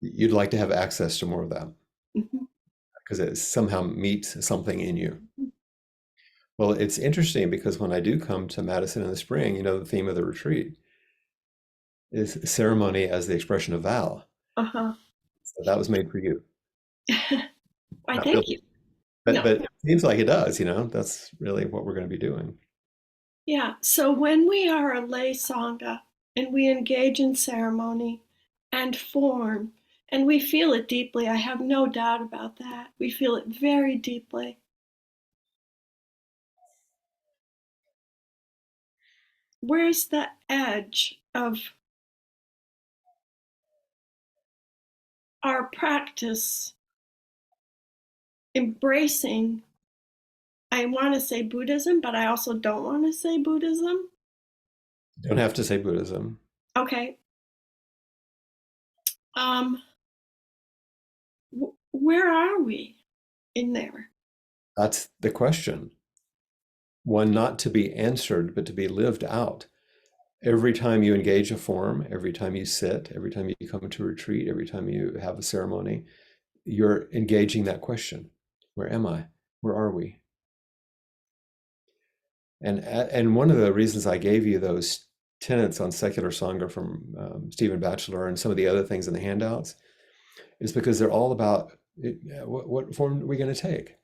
You'd like to have access to more of that Mm-hmm. because it somehow meets something in you. Well, it's interesting because when I do come to Madison in the spring, the theme of the retreat is ceremony as the expression of vow. Uh-huh. So that was made for you. Why, Not thank really, you. No. but it seems like it does, you know, that's really what we're going to be doing. Yeah. So when we are a lay Sangha and we engage in ceremony and form, and we feel it deeply, I have no doubt about that. We feel it very deeply. Where's the edge of our practice embracing? I want to say Buddhism, but I also don't want to say Buddhism. You don't have to say Buddhism. Okay. Where are we in there? That's the question. One not to be answered, but to be lived out. Every time you engage a form, every time you sit, every time you come to retreat, every time you have a ceremony, you're engaging that question. Where am I? Where are we? And one of the reasons I gave you those tenets on secular Sangha from Stephen Batchelor and some of the other things in the handouts is because they're all about what form are we going to take?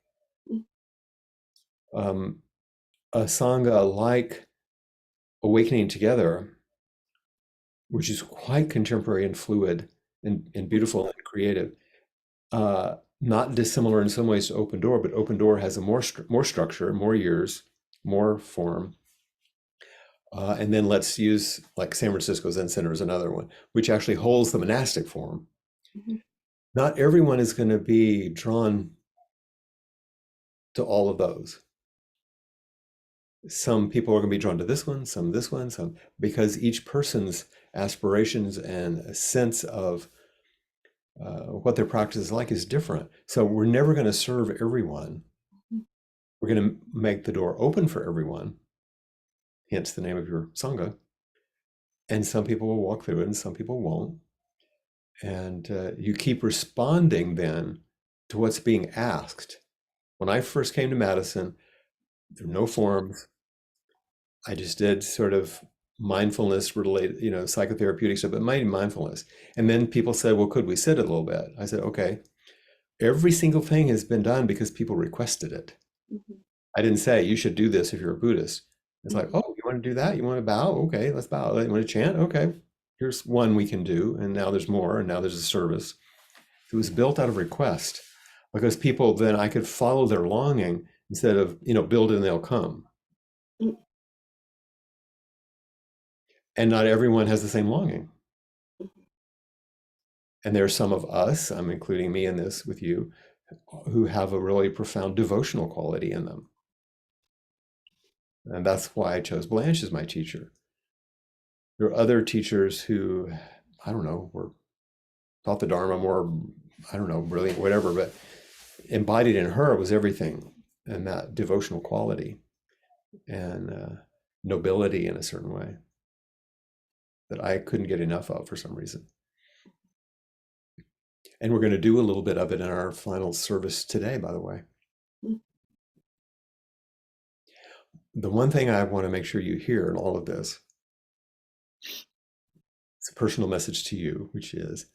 A Sangha like Awakening Together, which is quite contemporary and fluid and beautiful and creative, not dissimilar in some ways to Open Door, but Open Door has a more structure, more years, more form. And then let's use like San Francisco Zen Center is another one, which actually holds the monastic form. Mm-hmm. Not everyone is going to be drawn to all of those. Some people are going to be drawn to this one, some, because each person's aspirations and a sense of what their practice is like is different. So we're never going to serve everyone. We're going to make the door open for everyone, hence the name of your Sangha. And some people will walk through it and some people won't. And you keep responding then to what's being asked. When I first came to Madison, there were no forms. I just did sort of mindfulness related, you know, psychotherapeutic stuff, but mainly mindfulness. And then people said, well, could we sit a little bit? I said, okay. Every single thing has been done because people requested it. Mm-hmm. I didn't say you should do this if you're a Buddhist. It's like, Mm-hmm. oh, you want to do that? You want to bow? Okay, let's bow. You want to chant? Okay, here's one we can do. And now there's more. And now there's a service. It was built out of request because people then I could follow their longing instead of, you know, build it and they'll come. Mm-hmm. And not everyone has the same longing. And there are some of us, I'm including me in this with you, who have a really profound devotional quality in them. And that's why I chose Blanche as my teacher. There are other teachers who, I don't know, were taught the Dharma more, I don't know, brilliant, whatever, but embodied in her was everything and that devotional quality and nobility in a certain way that I couldn't get enough of for some reason. And we're going to do a little bit of it in our final service today, by the way. The one thing I want to make sure you hear in all of this, it's a personal message to you, which is,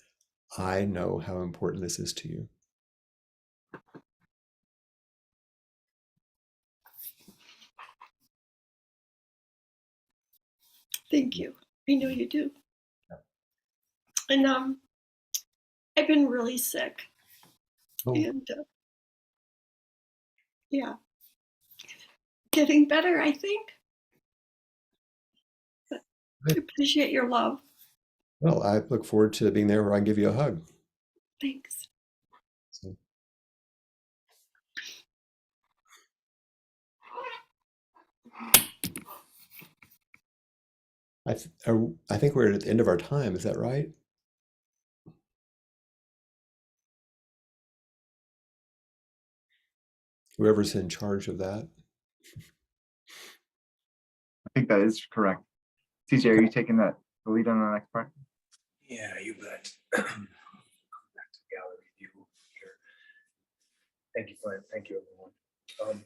I know how important this is to you. Thank you. I know you do. And I've been really sick. Oh. And yeah, getting better, I think. But I appreciate your love. Well, I look forward to being there where I can give you a hug. Thanks. So. I think we're at the end of our time. Is that right? Whoever's in charge of that. I think that is correct. TJ, are you taking the lead on the next part? Yeah, you bet. Back to gallery view here. Thank you, Flynn. Thank you, everyone.